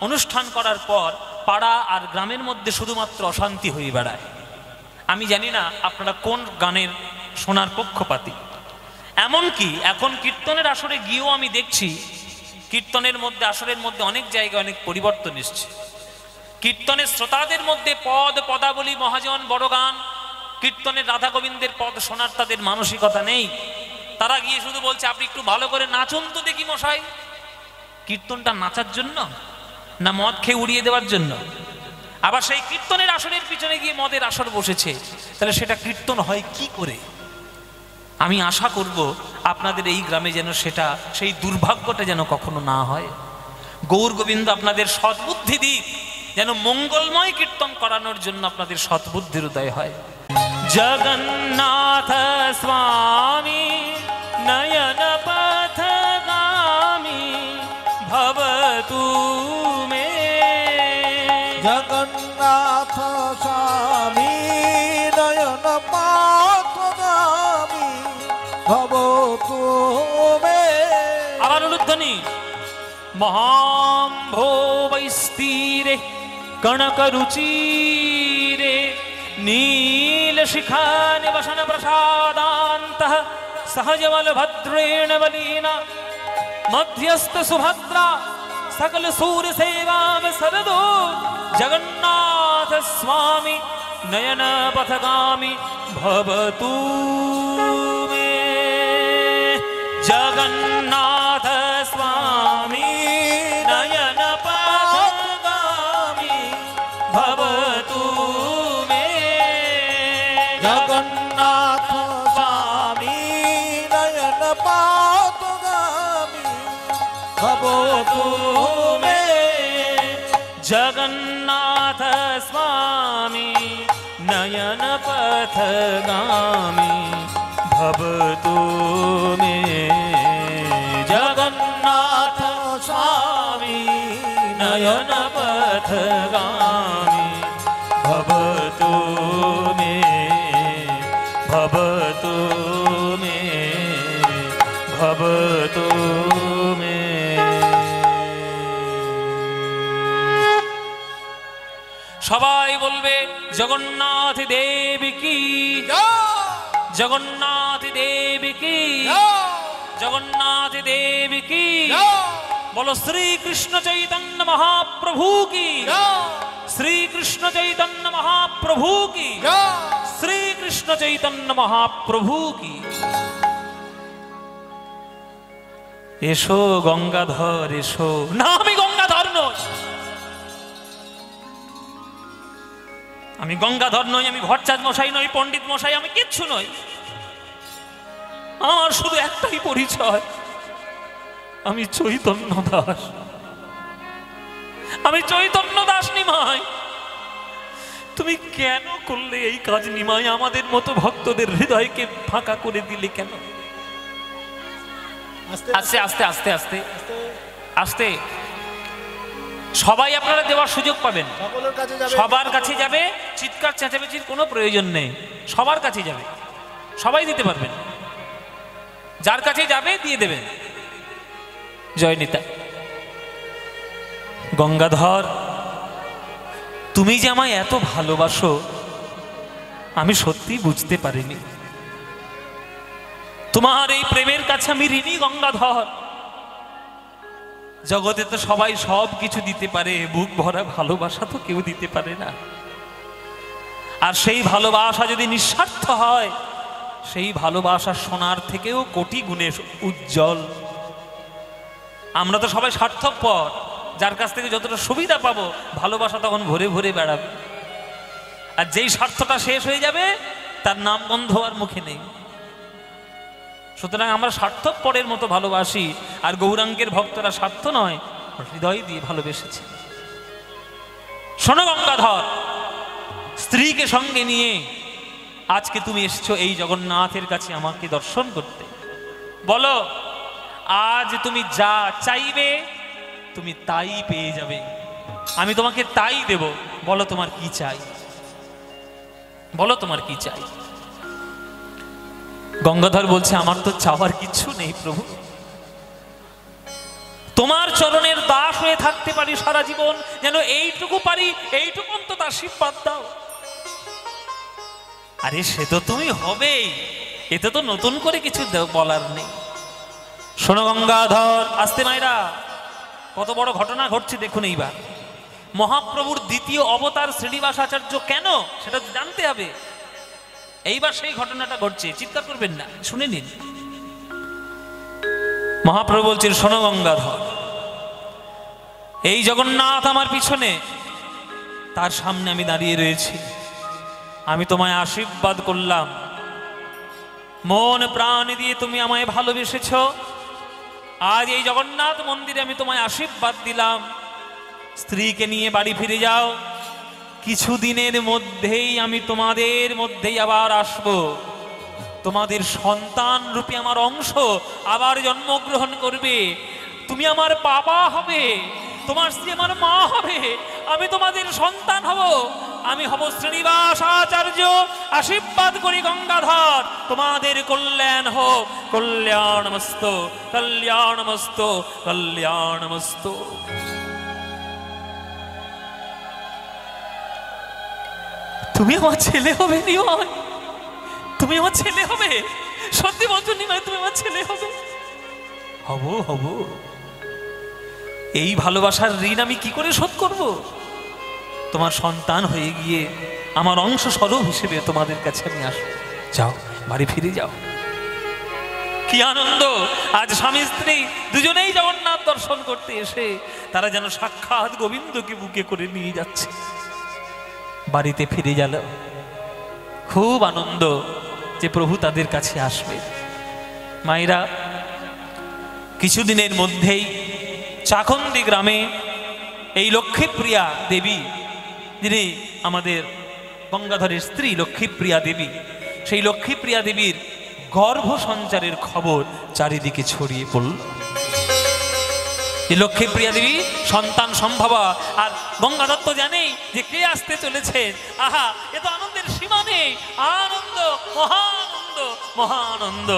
অনুষ্ঠান করার পর পাড়া আর গ্রামের মধ্যে শুধুমাত্র অশান্তি হয়ে বেড়ায়। আমি জানি না আপনারা কোন গানের শোনার পক্ষপাতী। এমনকি এখন কীর্তনের আসরে গিয়েও আমি দেখছি কীর্তনের মধ্যে আসরের মধ্যে অনেক জায়গায় অনেক পরিবর্তন এসছে। কীর্তনের শ্রোতাদের মধ্যে পদ পদাবলী মহাজন বড় গান কীর্তনের রাধা গোবিন্দের পদ শোনার তাদের মানসিকতা নেই। তারা গিয়ে শুধু বলছে আপনি একটু ভালো করে নাচুন তো দেখি মশাই। কীর্তনটা নাচার জন্য না মদ খেয়ে উড়িয়ে দেওয়ার জন্য? আবার সেই কীর্তনের আসরের পিছনে গিয়ে মদের আসর বসেছে, তাহলে সেটা কীর্তন হয় কি করে? আমি আশা করব আপনাদের এই গ্রামে যেন সেটা সেই দুর্ভাগ্যটা যেন কখনো না হয়। গৌর গোবিন্দ আপনাদের সদ্বুদ্ধি দিক, যেন মঙ্গলময় কীর্তন করানোর জন্য আপনাদের সদ্বুদ্ধির উদয় হয়। জগন্নাথ স্বামী নয়ন পথগামী ভবতু মে। জগন্নাথ স্বামী নয়ন পথগামী ভবতু মে। আবার উলুধ্বনি। মহাম্ভোবৈস্তীরে কনকরুচিরে নীলশিখা নিবসন প্রসাদান্তঃ सहजबलभद्रेण बलीना मध्यस्थ सुभद्रा सकल सूर्य सेवा में सरदो जगन्नाथ स्वामी नयन पथगामी भवतु मे। जगन्नाथ स्वामी नयन पथगामी भवतु मे। जगन्नाथ स्वामी नयन पथगामी भवतु मे। जगन्नाथ स्वामी नयन पथगामी भवतु मे। जगन्नाथ स्वामी नयन पथगामी भवतु मे। भवतु मे। भवतु मे। সবাই বলবে জগন্নাথ দেব কি, জগন্নাথ দেব কি, জগন্নাথ দেব কি। বলো শ্রীকৃষ্ণ চৈতন্য মহাপ্রভু কি, শ্রীকৃষ্ণ চৈতন্য মহাপ্রভু কি, শ্রীকৃষ্ণ চৈতন্য মহাপ্রভু কি। এসো গঙ্গাধর এসো। না, আমি গঙ্গাধর নই, আমি গঙ্গাধর নই, আমি ভট্টাচার্য মশাই নই, পণ্ডিত মশাই, আমি কিচ্ছু নই। আমার শুধু একটাই পরিচয়, আমি চৈতন্য দাস। আমি চৈতন্য দাস নিমাই। তুমি কেন করলে এই কাজ নিমাই? আমাদের মতো ভক্তদের হৃদয়কে ফাঁকা করে দিলে কেন? আস্তে আস্তে আস্তে আস্তে আস্তে সবাই আপনারা দেওয়ার সুযোগ পাবেন। সবার কাছে যাবে, চিৎকার চেঁচামেচির কোনো প্রয়োজন নেই। সবার কাছে যাবে, সবাই দিতে পারবেন। যার কাছে যাবে দিয়ে দেবেন। জয় নিতা। গঙ্গাধর, তুমি যে আমায় এত ভালোবাসো আমি সত্যি বুঝতে পারিনি। তোমার এই প্রেমের কাছে আমি ঋণী গঙ্গাধর। জগতে তো সবাই সব কিছু দিতে পারে, বুক ভরা ভালোবাসা তো কেউ দিতে পারে না। আর সেই ভালোবাসা যদি নিঃস্বার্থ হয়, সেই ভালোবাসা সোনার থেকেও কোটি গুণে উজ্জ্বল। আমরা তো সবাই স্বার্থপর, যার কাছ থেকে যতটা সুবিধা পাবো ভালোবাসা তখন ভরে ভরে বেড়াবে। আর যেই স্বার্থটা শেষ হয়ে যাবে তার নাম গন্ধ আর মুখে নেই। সুতরাং আমরা স্বার্থপরের মতো ভালোবাসি, আর গৌরাঙ্গের ভক্তরা স্বার্থ নয়, হৃদয় দিয়ে ভালোবেসেছে। শোনো গঙ্গাধর, স্ত্রীকে সঙ্গে নিয়ে আজকে তুমি এসছো এই জগন্নাথের কাছে আমাকে দর্শন করতে। বলো, আজ তুমি যা চাইবে তুমি তাই পেয়ে যাবে, আমি তোমাকে তাই দেব। বলো তোমার কি চাই, বলো তোমার কি চাই। গঙ্গাধর বলছে, আমার তো চাওয়ার কিছু নেই প্রভু, তোমার চরণের দাস হয়ে থাকতে পারি সারা জীবন, যেন এইটুকু পারি, এইটুকু অন্তত আশীর্বাদ দাও। আরে সে তো তুমি হবেই, এতে তো নতুন করে কিছু বলার নেই। শোনো গঙ্গাধর, আসতে মায়েরা, কত বড় ঘটনা ঘটছে দেখুন। এইবার মহাপ্রভুর দ্বিতীয় অবতার শ্রীনিবাস আচার্য কেন, সেটা জানতে হবে। এইবার সেই ঘটনাটা ঘটছে, চিৎকার করবেন না, শুনে নিন। মহাপ্রভু বলছেন, শোনো গঙ্গাধর, এই জগন্নাথ আমার পিছনে, তার সামনে আমি দাঁড়িয়ে রয়েছি। আমি তোমায় আশীর্বাদ করলাম, মন প্রাণ দিয়ে তুমি আমায় ভালোবেসেছ। আজ এই জগন্নাথ মন্দিরে আমি তোমায় আশীর্বাদ দিলাম, স্ত্রীকে নিয়ে বাড়ি ফিরে যাও। কিছুদিনের মধ্যেই আমি তোমাদের মধ্যেই আবার আসব। তোমাদের সন্তান রূপে আমার অংশ আবার জন্মগ্রহণ করবে। তুমি আমার বাবা হবে, তোমার স্ত্রী আমার মা হবে, আমি তোমাদের সন্তান হব। আমি হব শ্রীনিবাস আচার্য। আশীর্বাদ করি গঙ্গাধর, তোমাদের কল্যাণ হোক। কল্যাণমস্তু কল্যাণমস্তু কল্যাণমস্তু। তুমি আমার ছেলে হবে নিমাই, তুমি আমার ছেলে হবে। সত্যি বলছো নিমাই, তুমি আমার ছেলে হবে? হব হব। এই ভালোবাসার ঋণ আমি কি করে শোধ করব? তোমার সন্তান হয়ে গিয়ে আমার অংশ স্বরূপ হিসেবে তোমাদের কাছে আমি আসবো। যাও, বাড়ি ফিরে যাও। কি আনন্দ! আজ স্বামী স্ত্রী দুজনেই জগন্নাথ দর্শন করতে এসে তারা যেন সাক্ষাৎ গোবিন্দকে বুকে করে নিয়ে যাচ্ছে। বাড়িতে ফিরে গেল, খুব আনন্দ যে প্রভু তাদের কাছে আসবে। মায়েরা, কিছুদিনের মধ্যেই চাকন্দি গ্রামে এই লক্ষ্মীপ্রিয়া দেবী, যিনি আমাদের গঙ্গাধরের স্ত্রী লক্ষ্মীপ্রিয়া দেবী, সেই লক্ষ্মীপ্রিয়া দেবীর গর্ভ সঞ্চারের খবর চারিদিকে ছড়িয়ে পড়ল। যে লক্ষ্মীপ্রিয়া দেবী সন্তান সম্ভবা, আর গঙ্গাধর তো জানেই যে কে আসতে চলেছে। আহা, এ তো আনন্দের সীমা নেই। আনন্দ, মহানন্দ, মহানন্দ।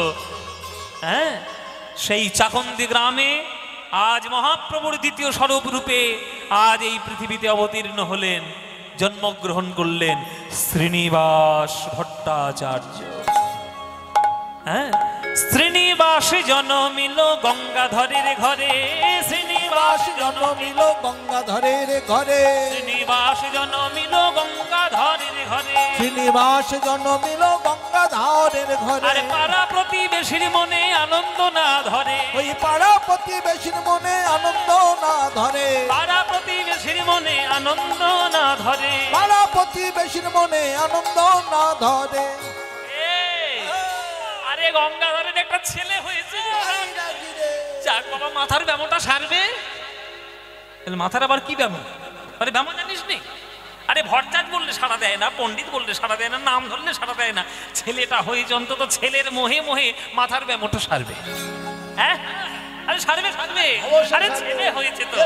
হ্যাঁ, সেই চাকন্দি গ্রামে আজ মহাপ্রভুর দ্বিতীয় স্বরূপ রূপে আজ এই পৃথিবীতে অবতীর্ণ হলেন, জন্মগ্রহণ করলেন শ্রীনিবাস ভট্টাচার্য। হ্যাঁ, শ্রীনিবাস জন্মিল গঙ্গাধরের ঘরে, শ্রীনিবাস জন্মিল গঙ্গাধরের ঘরে, শ্রীনিবাস জন্মিল গঙ্গাধরের ঘরে, শ্রীনিবাস জন্মিল গঙ্গাধরের ঘরে। আরে পাড়া প্রতিবেশীর মনে আনন্দ না ধরে, ওই পাড়া প্রতিবেশীর মনে আনন্দ না ধরে, পাড়া প্রতিবেশীর মনে আনন্দ না ধরে, পাড়া প্রতিবেশীর মনে আনন্দ না ধরে। আরে গঙ্গাধরের একটা ছেলে হয়েছে। যাক বাবা, মাথার ব্যামোটা সারবে। মাথার আবার কি ব্যামো? আরে ব্যামো জানিস নি? আরে ভট্টাচার্য বললে সাড়া দেয় না, পণ্ডিত বললে সাড়া দেয় না, নাম ধরলে সাড়া দেয় না। ছেলেটা হয়েছে, অন্তত ছেলের মোহে মোহে মাথার ব্যামোটা সারবে। হ্যাঁ, আরে সারবে সারবে। আরে ছেলে হয়েছে তো।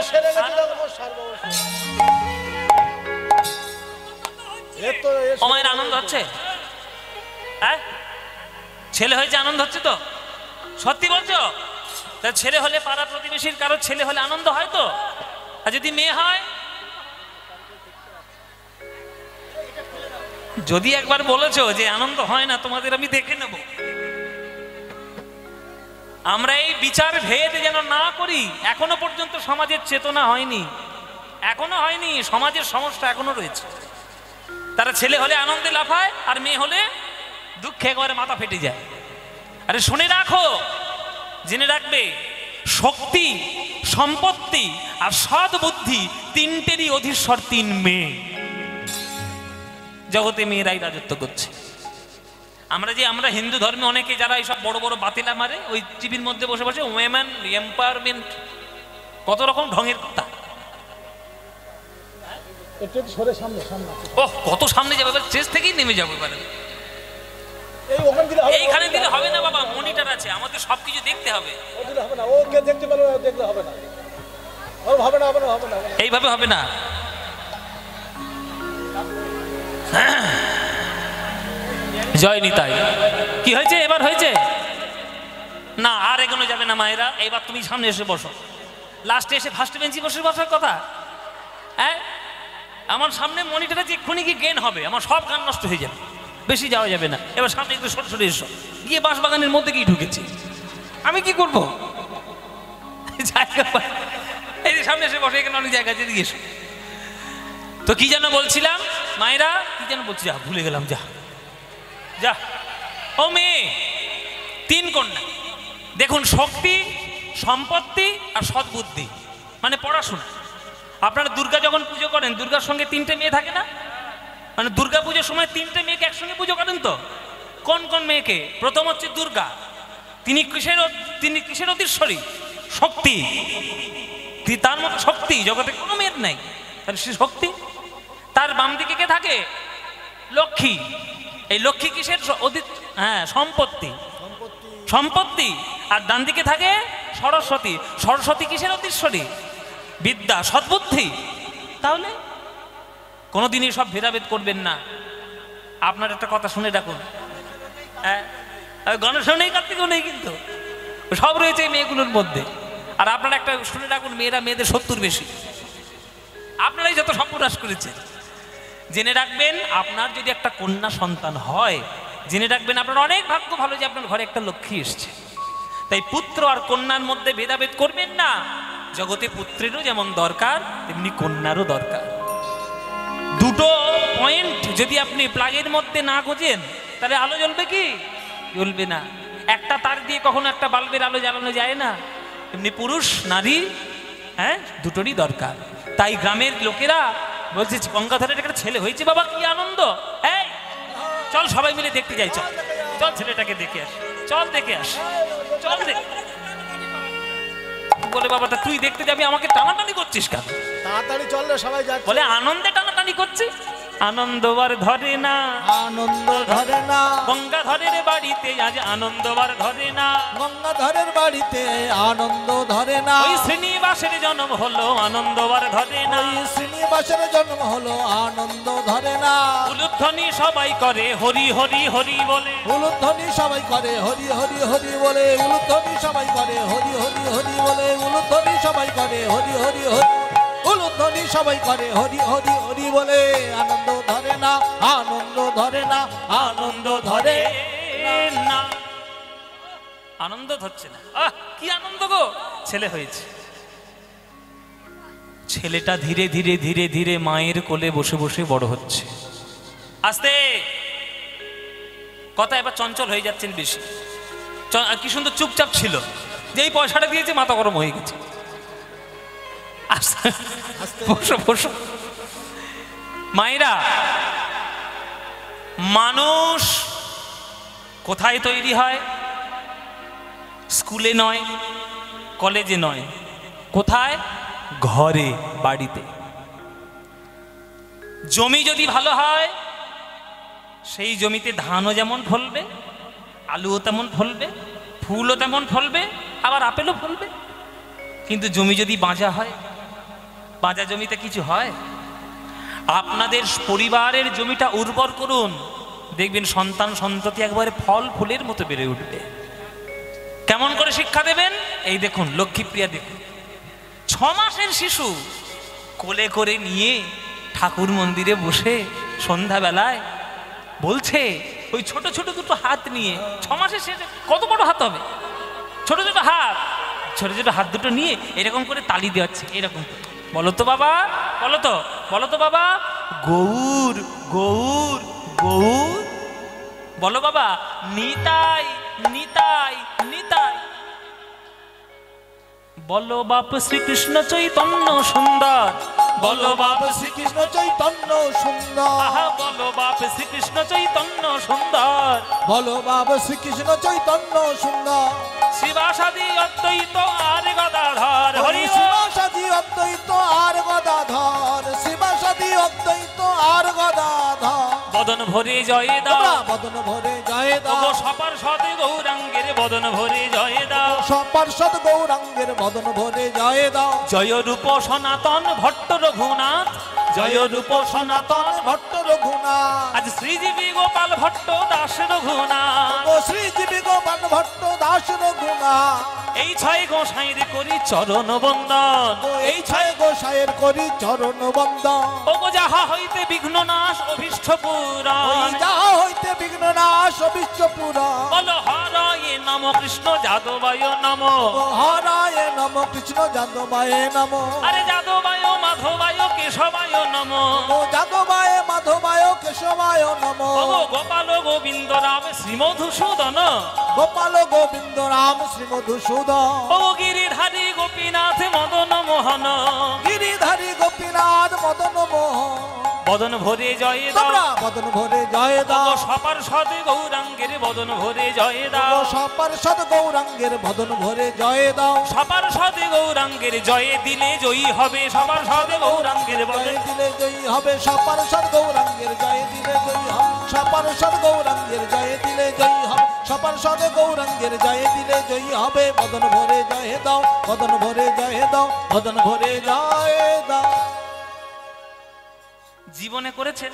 আমার আনন্দ হচ্ছে? হ্যাঁ, ছেলে হয়েছে, আনন্দ হচ্ছে তো? সত্যি বলছো? তা ছেলে হলে পাড়া প্রতিবেশীর কারো ছেলে হলে আনন্দ হয় তো? আর যদি মেয়ে হয়? যদি একবার বলেছো যে আনন্দ হয় না, তোমাদের আমি দেখে নেব। আমরা এই বিচার ভেদ যেন না করি। এখনো পর্যন্ত সমাজের চেতনা হয়নি, এখনো হয়নি। সমাজের সমস্যা এখনো রয়েছে। তারা ছেলে হলে আনন্দে লাফায়, আর মেয়ে হলে দুঃখে একবারে মাথা ফেটে যায়। আরে শুনে রাখো, জেনে রাখবে, শক্তি, সম্পত্তি আর সৎ বুদ্ধি তিনটেরই অধীশ্বর তিন মেয়ে। জগতে মেয়েরাই রাজত্ব করছে। আমরা হিন্দু ধর্মে অনেকে যারা এইসব বড় বড় বাতিলা মারে, ওই টিভির মধ্যে বসে বসে ওমেন এম্পাওয়ারমেন্ট, কত রকম ঢঙের কথা। ওহ, কত সামনে যাবে, স্টেজ থেকেই নেমে যাবে। এবারে এইখানে দিলে হবে না বাবা, মনিটর আছে, আমাদের সবকিছু দেখতে হবে। এইভাবে হবে না। জয় নিতাই। কি হয়েছে এবার? হয়েছে না, আর এগোনো যাবে না মায়েরা। এবার তুমি সামনে এসে বসো। লাস্টে এসে ফার্স্ট বেঞ্চি বসার কথা। হ্যাঁ, আমার সামনে মনিটরে যে এক্ষুনি কি গেন হবে, আমার সব গান নষ্ট হয়ে যাবে, বেশি যাওয়া যাবে না। এবার সামনে একটু সরে এসো, গিয়ে বাঁশবাগানের মধ্যে গিয়ে ঢুকেছি, আমি কি করব? এই যে সামনে এসে বসে, এখানে অনেক জায়গা আছে, এদিকে এসো। তো কি যেন বলছিলাম, মায়েরা কি যেন বলছি, যা ভুলে গেলাম, যা যা। ও মেয়ে, 3 কন্যা। দেখুন, শক্তি, সম্পত্তি আর সদ্বুদ্ধি, মানে পড়াশোনা। আপনারা দুর্গা যখন পুজো করেন, দুর্গার সঙ্গে 3টে মেয়ে থাকে না? মানে দুর্গা পুজোর সময় 3টে মেয়েকে একসঙ্গে পুজো করেন তো। কোন কোন মেয়েকে? প্রথম হচ্ছে দুর্গা, তিনি কিসের অধীশ্বরী? শক্তি। তার মতো শক্তি জগতে কোনো মেয়ের নাই, তাহলে সে শক্তি। তার বাম দিকে কে থাকে? লক্ষ্মী। এই লক্ষ্মী কিসের? হ্যাঁ, সম্পত্তি। সম্পত্তি। আর ডান দিকে থাকে সরস্বতী। সরস্বতী কিসের অধীশ্বরী? বিদ্যা, সদ্বুদ্ধি। তাহলে কোনোদিনই সব ভেদাভেদ করবেন না। আপনার একটা কথা শুনে রাখুন, হ্যাঁ, গণেশও নেই, কার্তিকও নেই, কিন্তু সব রয়েছে এই মেয়েগুলোর মধ্যে। আর আপনারা একটা শুনে রাখুন, মেয়েরা মেয়েদের 70 বেশি। আপনারাই যত সর্বনাশ করেছেন। জেনে রাখবেন, আপনার যদি একটা কন্যা সন্তান হয়, জেনে রাখবেন আপনার অনেক ভাগ্য ভালো যে আপনার ঘরে একটা লক্ষ্মী এসছে। তাই পুত্র আর কন্যার মধ্যে ভেদাভেদ করবেন না। জগতে পুত্রেরও যেমন দরকার, তেমনি কন্যারও দরকার। দুটো পয়েন্ট যদি আপনি প্লাগের মধ্যে না গোজেন, তাহলে আলো জ্বলবে কি? জ্বলবে না। একটা তার দিয়ে কখনো একটা বাল্বের আলো জ্বালানো যায় না। এমনি পুরুষ নারী, হ্যাঁ, দুটোরই দরকার। তাই গ্রামের লোকেরা বলছে, গঙ্গাধরের একটা ছেলে হয়েছে, বাবা কি আনন্দ! এই চল সবাই মিলে দেখতে যাই, চল চল ছেলেটাকে দেখে আস, চল দেখে আস, চল দেখে। বলে, বাবা তা তুই দেখতে যাবি, আমাকে টানাটানি করছিস কেন? তাড়াতাড়ি চললে সবাই যাচ্ছে। বলে, আনন্দে টানাটানি করছি। আনন্দবার ধরে না, আনন্দ ধরে না, গঙ্গাধরের বাড়িতে আজ আনন্দবার ধরে না। গঙ্গাধরের বাড়িতে আনন্দ ধরে না, ওই শ্রীনিবাসের জন্ম হলো, আনন্দবার ধরে না। ওই শ্রীনিবাসের জন্ম হলো, আনন্দ ধরে না। উলুধ্বনি সবাই করে হরি হরি হরি বলে, উলুধ্বনি সবাই করে হরি হরি হরি বলে, উলুধ্বনি সবাই করে হরি হরি হরি বলে, উলুধ্বনি সবাই করে হরি হরি হরি, উলুধ্বনি সবাই করে হরি হরি হরি বলে। আনন্দ ধরে না, আনন্দ ধরে না, আনন্দ ধরে না। আনন্দ ধরছে না। কি আনন্দ গো, ছেলে হয়েছে। ছেলেটা ধীরে ধীরে ধীরে ধীরে মায়ের কোলে বসে বসে বড় হচ্ছে। আস্তে কথা, এবার চঞ্চল হয়ে যাচ্ছেন বেশি। কি সুন্দর চুপচাপ ছিল, যেই পয়সাটা দিয়েছে মাথা গরম হয়ে গেছে। বসো বসো। মায়েরা, মানুষ কোথায় তৈরি হয়? স্কুলে নয়, কলেজে নয়, কোথায়? ঘরে, বাড়িতে। জমি যদি ভালো হয়, সেই জমিতে ধানও যেমন ফলবে, আলুও তেমন ফলবে, ফুলও তেমন ফলবে, আবার আপেলও ফলবে। কিন্তু জমি যদি বাঁজা হয়, বাঁজা জমিতে কিছু হয়? আপনাদের পরিবারের জমিটা উর্বর করুন, দেখবেন সন্তান সন্ততি একবারে ফল ফুলের মতো বেড়ে উঠবে। কেমন করে শিক্ষা দেবেন? এই দেখুন, লক্ষ্মীপ্রিয়া দেখুন, 6 মাসের শিশু কোলে করে নিয়ে ঠাকুর মন্দিরে বসে সন্ধ্যাবেলায় বলছে, ওই ছোট ছোট দুটো হাত নিয়ে, 6 মাসের শেষে কত বড় হাত হবে, ছোট ছোট হাত, ছোট ছোট হাত দুটো নিয়ে এরকম করে তালি দেওয়াচ্ছে, এরকম করে। বলো তো বাবা, বলো তো, বলো তো বাবা, গৌর গৌর গৌর। বলো বাবা, নিতাই নিতাই নিতাই। বলো বাপ শ্রীকৃষ্ণ চৈতন্য সুন্দর, বলো বাপ শ্রীকৃষ্ণ চৈতন্য সুন্দর, আহা বলো বাপ শ্রীকৃষ্ণ চৈতন্য সুন্দর, বলো বাবা শ্রীকৃষ্ণ চৈতন্য সুন্দর। শিবাসাদি অদ্বৈত আর গদাধর, হরি শিবাসাদি অদ্বৈত আর গদাধর, শিবাসাদি অদ্বৈত আর গদাধর। বদন ভরে জয় দাও, বদন ভরে জয় দাও, সপার সদ গৌরাঙ্গের বদন ভরে জয় দাও, সপার্ষদ গৌরাঙ্গের বদন ভরে জয় দাও। জয় রূপ সনাতন ভট্ট রঘুনাথ, জয় রূপ সনাতন ভট্ট রঘুনাথ। আজ শ্রীজীবী গোপাল ভট্ট দাস রঘুনাথ, ও শ্রীজীবী গোপাল ভট্ট দাস রঘুনা এই ছয় গোসাইর করি চরণ বন্দন, এই ছয় গোসাইয়ের করি চরণ বন্দন। ওগো যাহা হইতে বিঘ্ন নাশ অভীষ্ট পুরাণ, যাহা হইতে বিঘ্ন নাশ অভীষ্ট পুরাণ। বলো হরায়ে নম কৃষ্ণ যাদবায় নম, হরায় নম কৃষ্ণ যাদবায় নম, আরে যাদবায় মাধবায় কেশবায় নম, যাদবায় মাধবায় কেশবায় নম। ওগো গোপাল গোবিন্দ রাম শ্রীমধুসূদন, গোপাল গোবিন্দ রাম শ্রী মধুসূদন। ও গিরিধারী গোপীনাথ মদন মোহন, গিরিধারী গোপীনাথ মদন মোহন। বদন ভরে জয় দাও, তোমরা বদন ভরে জয় দাও। সপার সদ গৌরাঙ্গের বদন ভরে জয় দাও, সপার্ষদ গৌরাঙ্গের বদন ভরে জয় দাও। সপার সদ গৌরাঙ্গের জয়ে দিলে জয়ী হবে, সপার সদ গৌরাঙ্গের বদন জয় দিলে জয়ী হবে, সপার্ষদ গৌরাঙ্গের জয় দিলে জয়ী হবে, সপার্ষদ গৌরাঙ্গের জয় দিলে জয়ী হবে, সপার্ষদ গৌরাঙ্গের জয় দিলে জয়ী হবে। বদন ভরে জয় দাও, বদন ভরে জয় দাও, বদন ভরে জয় দাও। জীবনে করেছেন?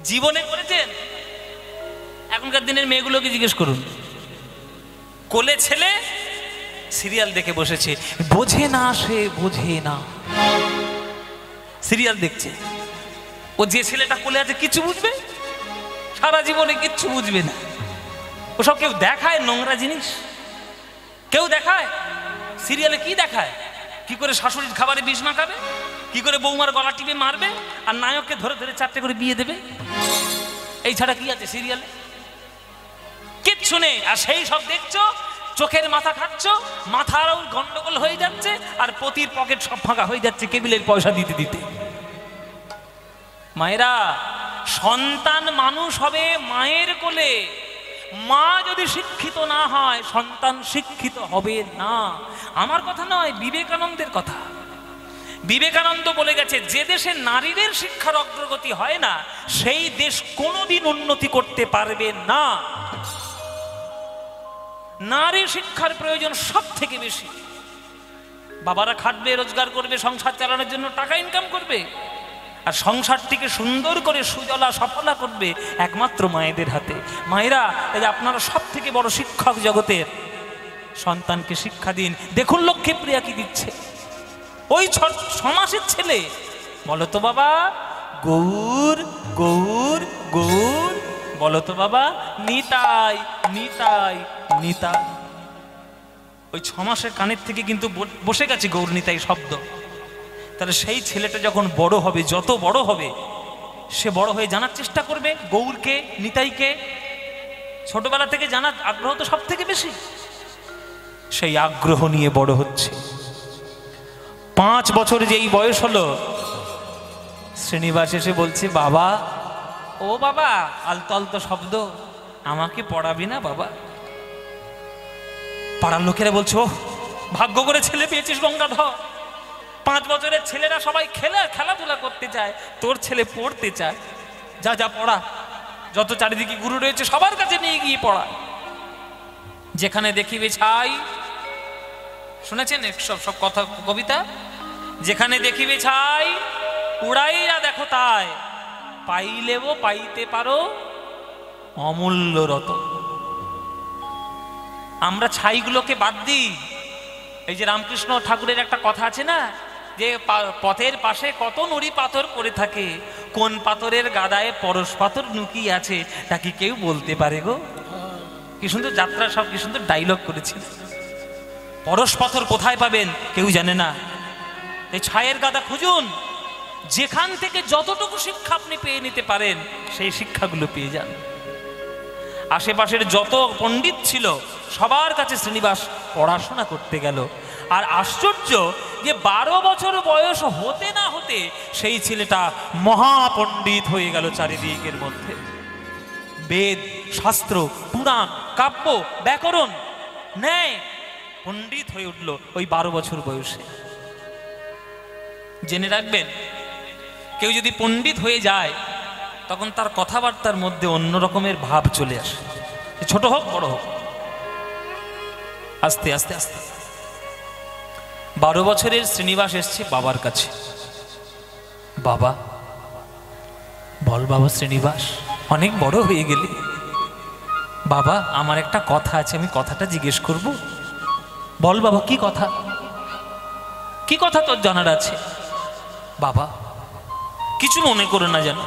জীবনে করেছেন? এখনকার দিনের মেয়েগুলোকে জিজ্ঞেস করুন, কোলে ছেলে সিরিয়াল দেখে বসেছে, বোঝে না, সে বোঝে না, সিরিয়াল দেখছে। ও যে ছেলেটা কোলে আছে কিচ্ছু বুঝবে? সারা জীবনে কিচ্ছু বুঝবে না। ওসব কেউ দেখায় নোংরা জিনিস? কেউ দেখায়? সিরিয়ালে কি দেখায়? কি করে শাশুড়ির খাবারে বিষ মাখাবে, কি করে বৌমার গলা টিপে মারবে, আর নায়ককে ধরে ধরে 4টে করে বিয়ে দেবে। এই ছাড়া কি আছে সিরিয়ালে? কিচ্ছু নেই। আর সেই সব দেখছো, চোখের মাথা খাচ্ছ, মাথারও গন্ডগোল হয়ে যাচ্ছে, আর পতির পকেট সব ফাঁকা হয়ে যাচ্ছে কেবিলের পয়সা দিতে দিতে। মায়েরা, সন্তান মানুষ হবে মায়ের কোলে। মা যদি শিক্ষিত না হয়, সন্তান শিক্ষিত হবে না। আমার কথা নয়, বিবেকানন্দের কথা। বিবেকানন্দ বলে গেছে, যে দেশে নারীদের শিক্ষার অগ্রগতি হয় না, সেই দেশ কোনোদিন উন্নতি করতে পারবে না। নারী শিক্ষার প্রয়োজন সব থেকে বেশি। বাবারা খাটবে, রোজগার করবে, সংসার চালানোর জন্য টাকা ইনকাম করবে, আর সংসারটিকে সুন্দর করে সুজলা সফলা করবে একমাত্র মায়েদের হাতে। মায়েরা, এই আপনারা সব থেকে বড় শিক্ষক জগতের। সন্তানকে শিক্ষা দিন। দেখুন লক্ষ্মীপ্রিয়া কি দিচ্ছে। ওই 6 মাসের ছেলে বলো তো বাবা, গৌর গৌর গৌর, বলো তো বাবা, নিতাই নিতাই নিতাই। ওই 6 মাসের কানের থেকে কিন্তু বসে গেছে গৌর নিতাই শব্দ। তাহলে সেই ছেলেটা যখন বড় হবে, যত বড় হবে, সে বড় হয়ে জানার চেষ্টা করবে গৌরকে, নিতাইকে। ছোটবেলা থেকে জানার আগ্রহ তো সব থেকে বেশি। সেই আগ্রহ নিয়ে বড় হচ্ছে। 5 বছর যেই বয়স হলো, শ্রীনিবাস এসে বলছে, বাবা, ও বাবা, আলতো আলতো শব্দ, আমাকে পড়াবি না বাবা? পাড়ার লোকেরা বলছো, ভাগ্য করে ছেলে পেয়েছিস গঙ্গাধর। 5 বছরের ছেলেরা সবাই খেলাধুলা করতে চায়, তোর ছেলে পড়তে চায়। যা যা পড়া, যত চারিদিকে গুরু রয়েছে সবার কাছে নিয়ে গিয়ে পড়া। যেখানে দেখিবে ছাই, শুনেছেন সব কথা কবিতা? যেখানে দেখিবে ছাই, উড়াইয়া দেখো তাই, পাইলেও পাইতে পারো অমূল্য রতন। আমরা ছাইগুলোকে বাদ দিই। এই যে রামকৃষ্ণ ঠাকুরের একটা কথা আছে না, যে পথের পাশে কত নুড়ি পাথর পড়ে থাকে, কোন পাথরের গাদায় পরশ পাথর লুকিয়ে আছে তা কি কেউ বলতে পারে গো? কি সুন্দর যাত্রা, সব কি সুন্দর ডায়লগ করেছিল। পরশ পাথর কোথায় পাবেন কেউ জানে না। এই ছায়ের গাদা খুঁজুন, যেখান থেকে যতটুকু শিক্ষা আপনি পেয়ে নিতে পারেন সেই শিক্ষাগুলো পেয়ে যান। আশেপাশের যত পণ্ডিত ছিল সবার কাছে শ্রীনিবাস পড়াশোনা করতে গেল। আর আশ্চর্য যে 12 বছর বয়স হতে না হতে সেই ছেলেটা মহাপণ্ডিত হয়ে গেল চারিদিকের মধ্যে। বেদ, শাস্ত্র, পুরাণ, কাব্য, ব্যাকরণ, ন্যায় পণ্ডিত হয়ে উঠল ওই 12 বছর বয়সে। জেনে রাখবেন, কেউ যদি পণ্ডিত হয়ে যায় তখন তার কথাবার্তার মধ্যে অন্য রকমের ভাব চলে আসে, ছোট হোক বড় হোক। আস্তে আস্তে আস্তে 12 বছরের শ্রীনিবাস এসছে বাবার কাছে। বাবা, বল বাবা শ্রীনিবাস, অনেক বড় হয়ে গেলি, বাবা আমার একটা কথা আছে, আমি কথাটা জিজ্ঞেস করব। বল বাবা, কি কথা? কি কথা তোর জানার আছে? বাবা কিছু মনে করো না, জানো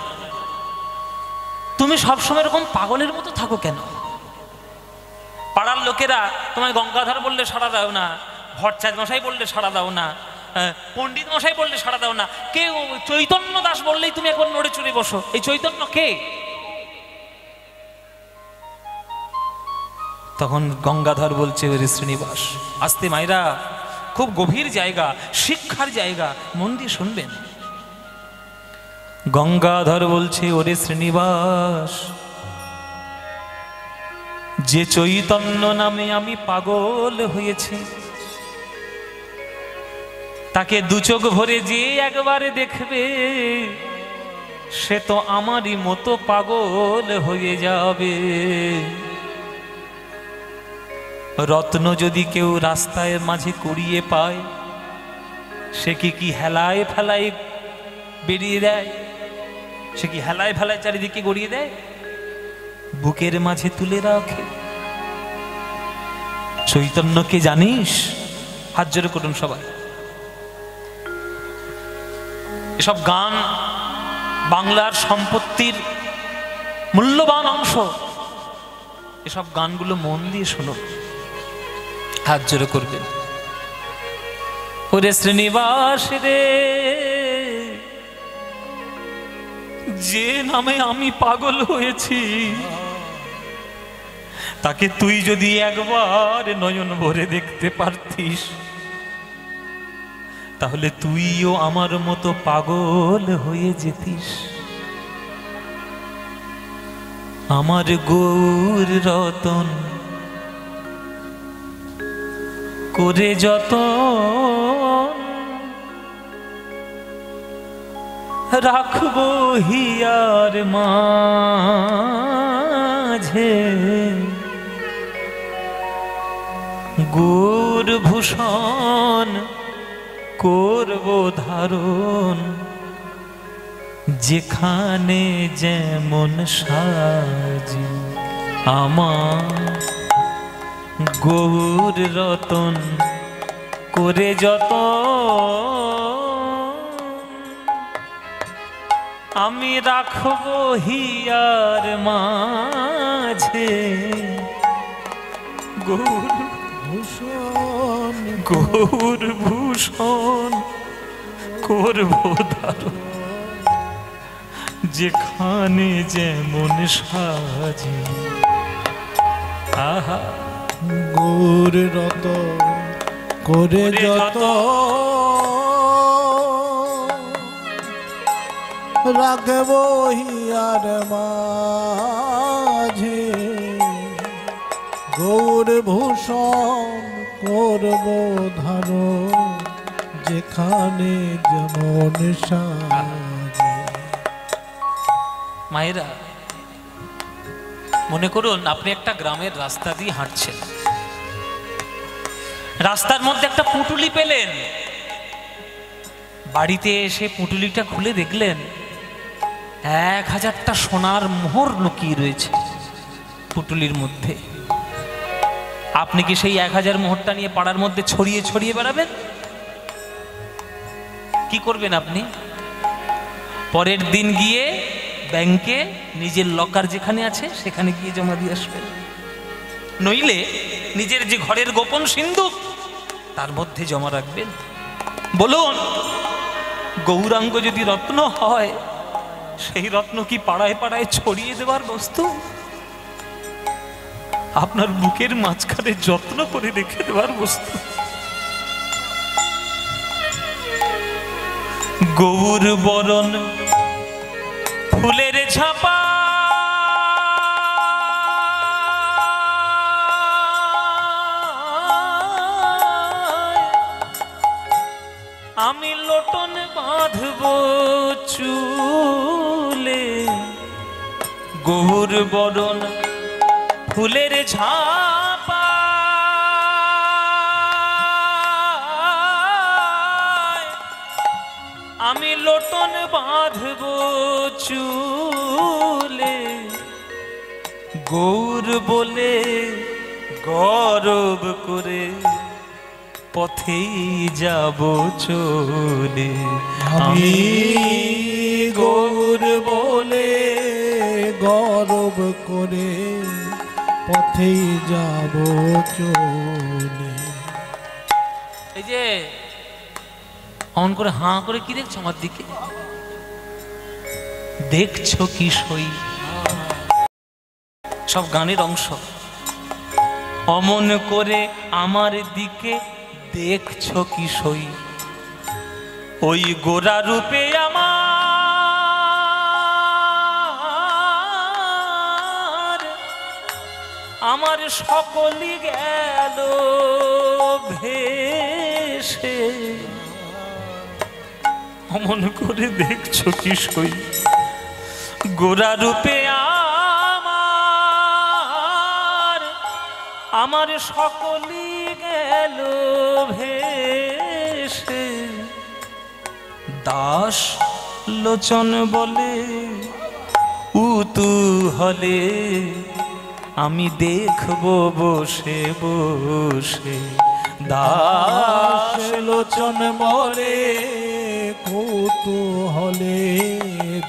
তুমি সবসময় এরকম পাগলের মতো থাকো কেন? পাড়ার লোকেরা তোমায় গঙ্গাধর বললে সাড়া দাও না, ভট্টাচার্য মশাই বললে সাড়া দাও না, পণ্ডিত মশাই বললে সাড়া দাও না, কেউ চৈতন্য দাস বললেই তুমি একবার নড়ে চড়ে বসো। এই চৈতন্য কে? তখন গঙ্গাধর বলছে, ওরে শ্রীনিবাস, আস্তে মায়েরা, খুব গভীর জায়গা, শিক্ষার জায়গা, মন দিয়ে শুনবেন। গঙ্গাধর বলছে, ওরে শ্রীনিবাস, যে চৈতন্য নামে আমি পাগল হয়েছি, তাকে দু চোখ ভরে যে একবারে দেখবে, সে তো আমারই মতো পাগল হয়ে যাবে। রত্ন যদি কেউ রাস্তায় মাঝে কুড়িয়ে পায়, সে কি হেলায় ফেলায় বেরিয়ে দেয়? সে কি হেলায় ফেলায় চারিদিকে গড়িয়ে দেয়? বুকের মাঝে তুলে রাখে। চৈতন্যকে জানিস? হাত জোরে করুন সবাই। এসব গান বাংলার সম্পত্তির মূল্যবান অংশ। এসব গানগুলো মন দিয়ে শোনো, হাত জোরে করবেন। ওরে শ্রীনিবাস রে, যে নামে আমি পাগল হয়েছি, তাকে তুই যদি একবার নয়ন ভরে দেখতে পারতিস, তাহলে তুইও আমার মতো পাগল হয়ে যেতিস। আমার গৌর রতন করে যতন রাখবো হিয়ার মাঝে, গৌর ভূষণ করব ধারণ, যেখানে যেমন সাজি। আমার গৌর রতন করে যত আমি রাখবো হিয়ার মাঝে, গৌর ভূষণ গৌর ভূষণ করব ধারণ, যেখানে যেমন সাজি। আহা গৌর রত করে যত রাখব হিয়ার মাঝে, গৌর ভূষণ করব ধারণ, যেখানে যেমন সাজে। মায়েরা মনে করুন আপনি একটা গ্রামের রাস্তা দিয়ে হাঁটছেন, রাস্তার মধ্যে একটা পুঁটুলি পেলেন, বাড়িতে এসে পুঁটুলিটা খুলে দেখলেন 1000টা সোনার মোহর লুকিয়ে রয়েছে পুঁটুলির মধ্যে। আপনি কি সেই 1000 মোহরটা নিয়ে পাড়ার মধ্যে ছড়িয়ে ছড়িয়ে বেড়াবেন? কি করবেন আপনি? পরের দিন গিয়ে ব্যাংকে নিজের লকার যেখানে আছে সেখানে গিয়ে জমা দিয়ে আসবেন। নইলে নিজের যে ঘরের গোপন সিন্ধুক তার মধ্যে জমা রাখবেন। বলুন, গৌরাঙ্গ যদি রত্ন হয়, সেই রত্ন কি পাড়ায় পাড়ায় ছড়িয়ে দেওয়ার বস্তু? আপনার বুকের মাঝখানে যত্ন করে রেখে দেওয়ার বস্তু। গৌর বরণ ফুলের ছাপা, আমি লোটন বাঁধব চুলে, গৌর বরণ ফুলের ছাপা, আমি লোটন বাঁধব চুলে, গৌর বলে গৌরব করে পথেই যাব চলে। আমি গৌর বলে গৌরব করে পথেই যাব চলে। এই যে অন করে হাঁ করে কি দেখছো আমার দিকে? দেখছো কি সই? সব গানের অংশ। অমন করে আমার দিকে দেখছো কি সই? ওই গোরা রূপে আমার সকলই গেল ভেসে। অমন করে দেখছো কি সই? গোরা রূপে আমার সকলই গেল ভেসে। দাস লোচন বলে উতূহলে আমি দেখবো বসে বসে। দাস লোচন বলে কৌতূহলে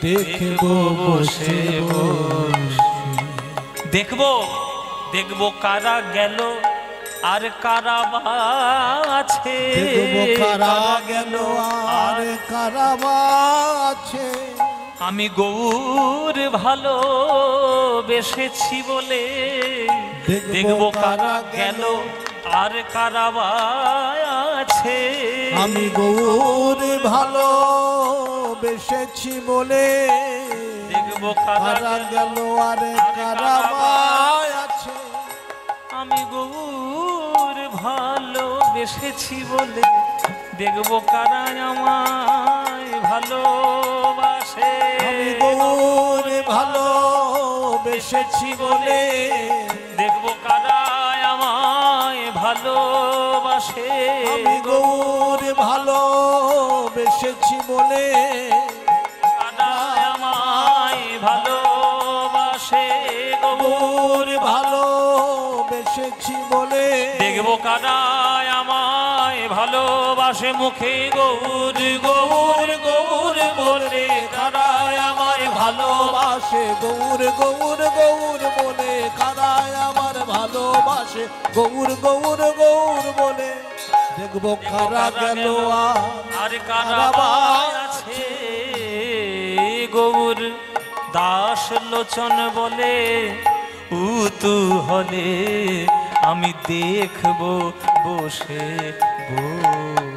দেখবো বসে বসে। দেখবো দেখবো কারা গেল আর কারা আছে। দেখবো কারা গেল আর কারা আছে। আমি গৌর ভালো বেসেছি বলে দেখবো কারা গেল আর কারা আছে। আমি গৌর ভালো বেসেছি বলে দেখবো কারা গেল আর কারা আছে। আমি গৌর ভালো বেসেছি বলে দেখবো কারা আমায় ভালোবাসে। আমি গৌর ভালো বেসেছি বলে দেখবো কারা আমায় ভালোবাসে। আমি গৌর ভালো বেসেছি বলে কারা আমায় ভালোবাসে। গৌর ভালো বেসেছি বলে দেখবো কারা আমায় ভালোবাসে। মুখে গৌর গৌর গৌর বলে কারা আমায় ভালোবাসে। গৌর গৌর গৌর বলে কারা আমার ভালোবাসে। গৌর গৌর গৌর বলে দেখবো কারা গেল আর কারা আছে। গৌর দাস লোচন বলে উতূহলে আমি দেখবো বসে বসে।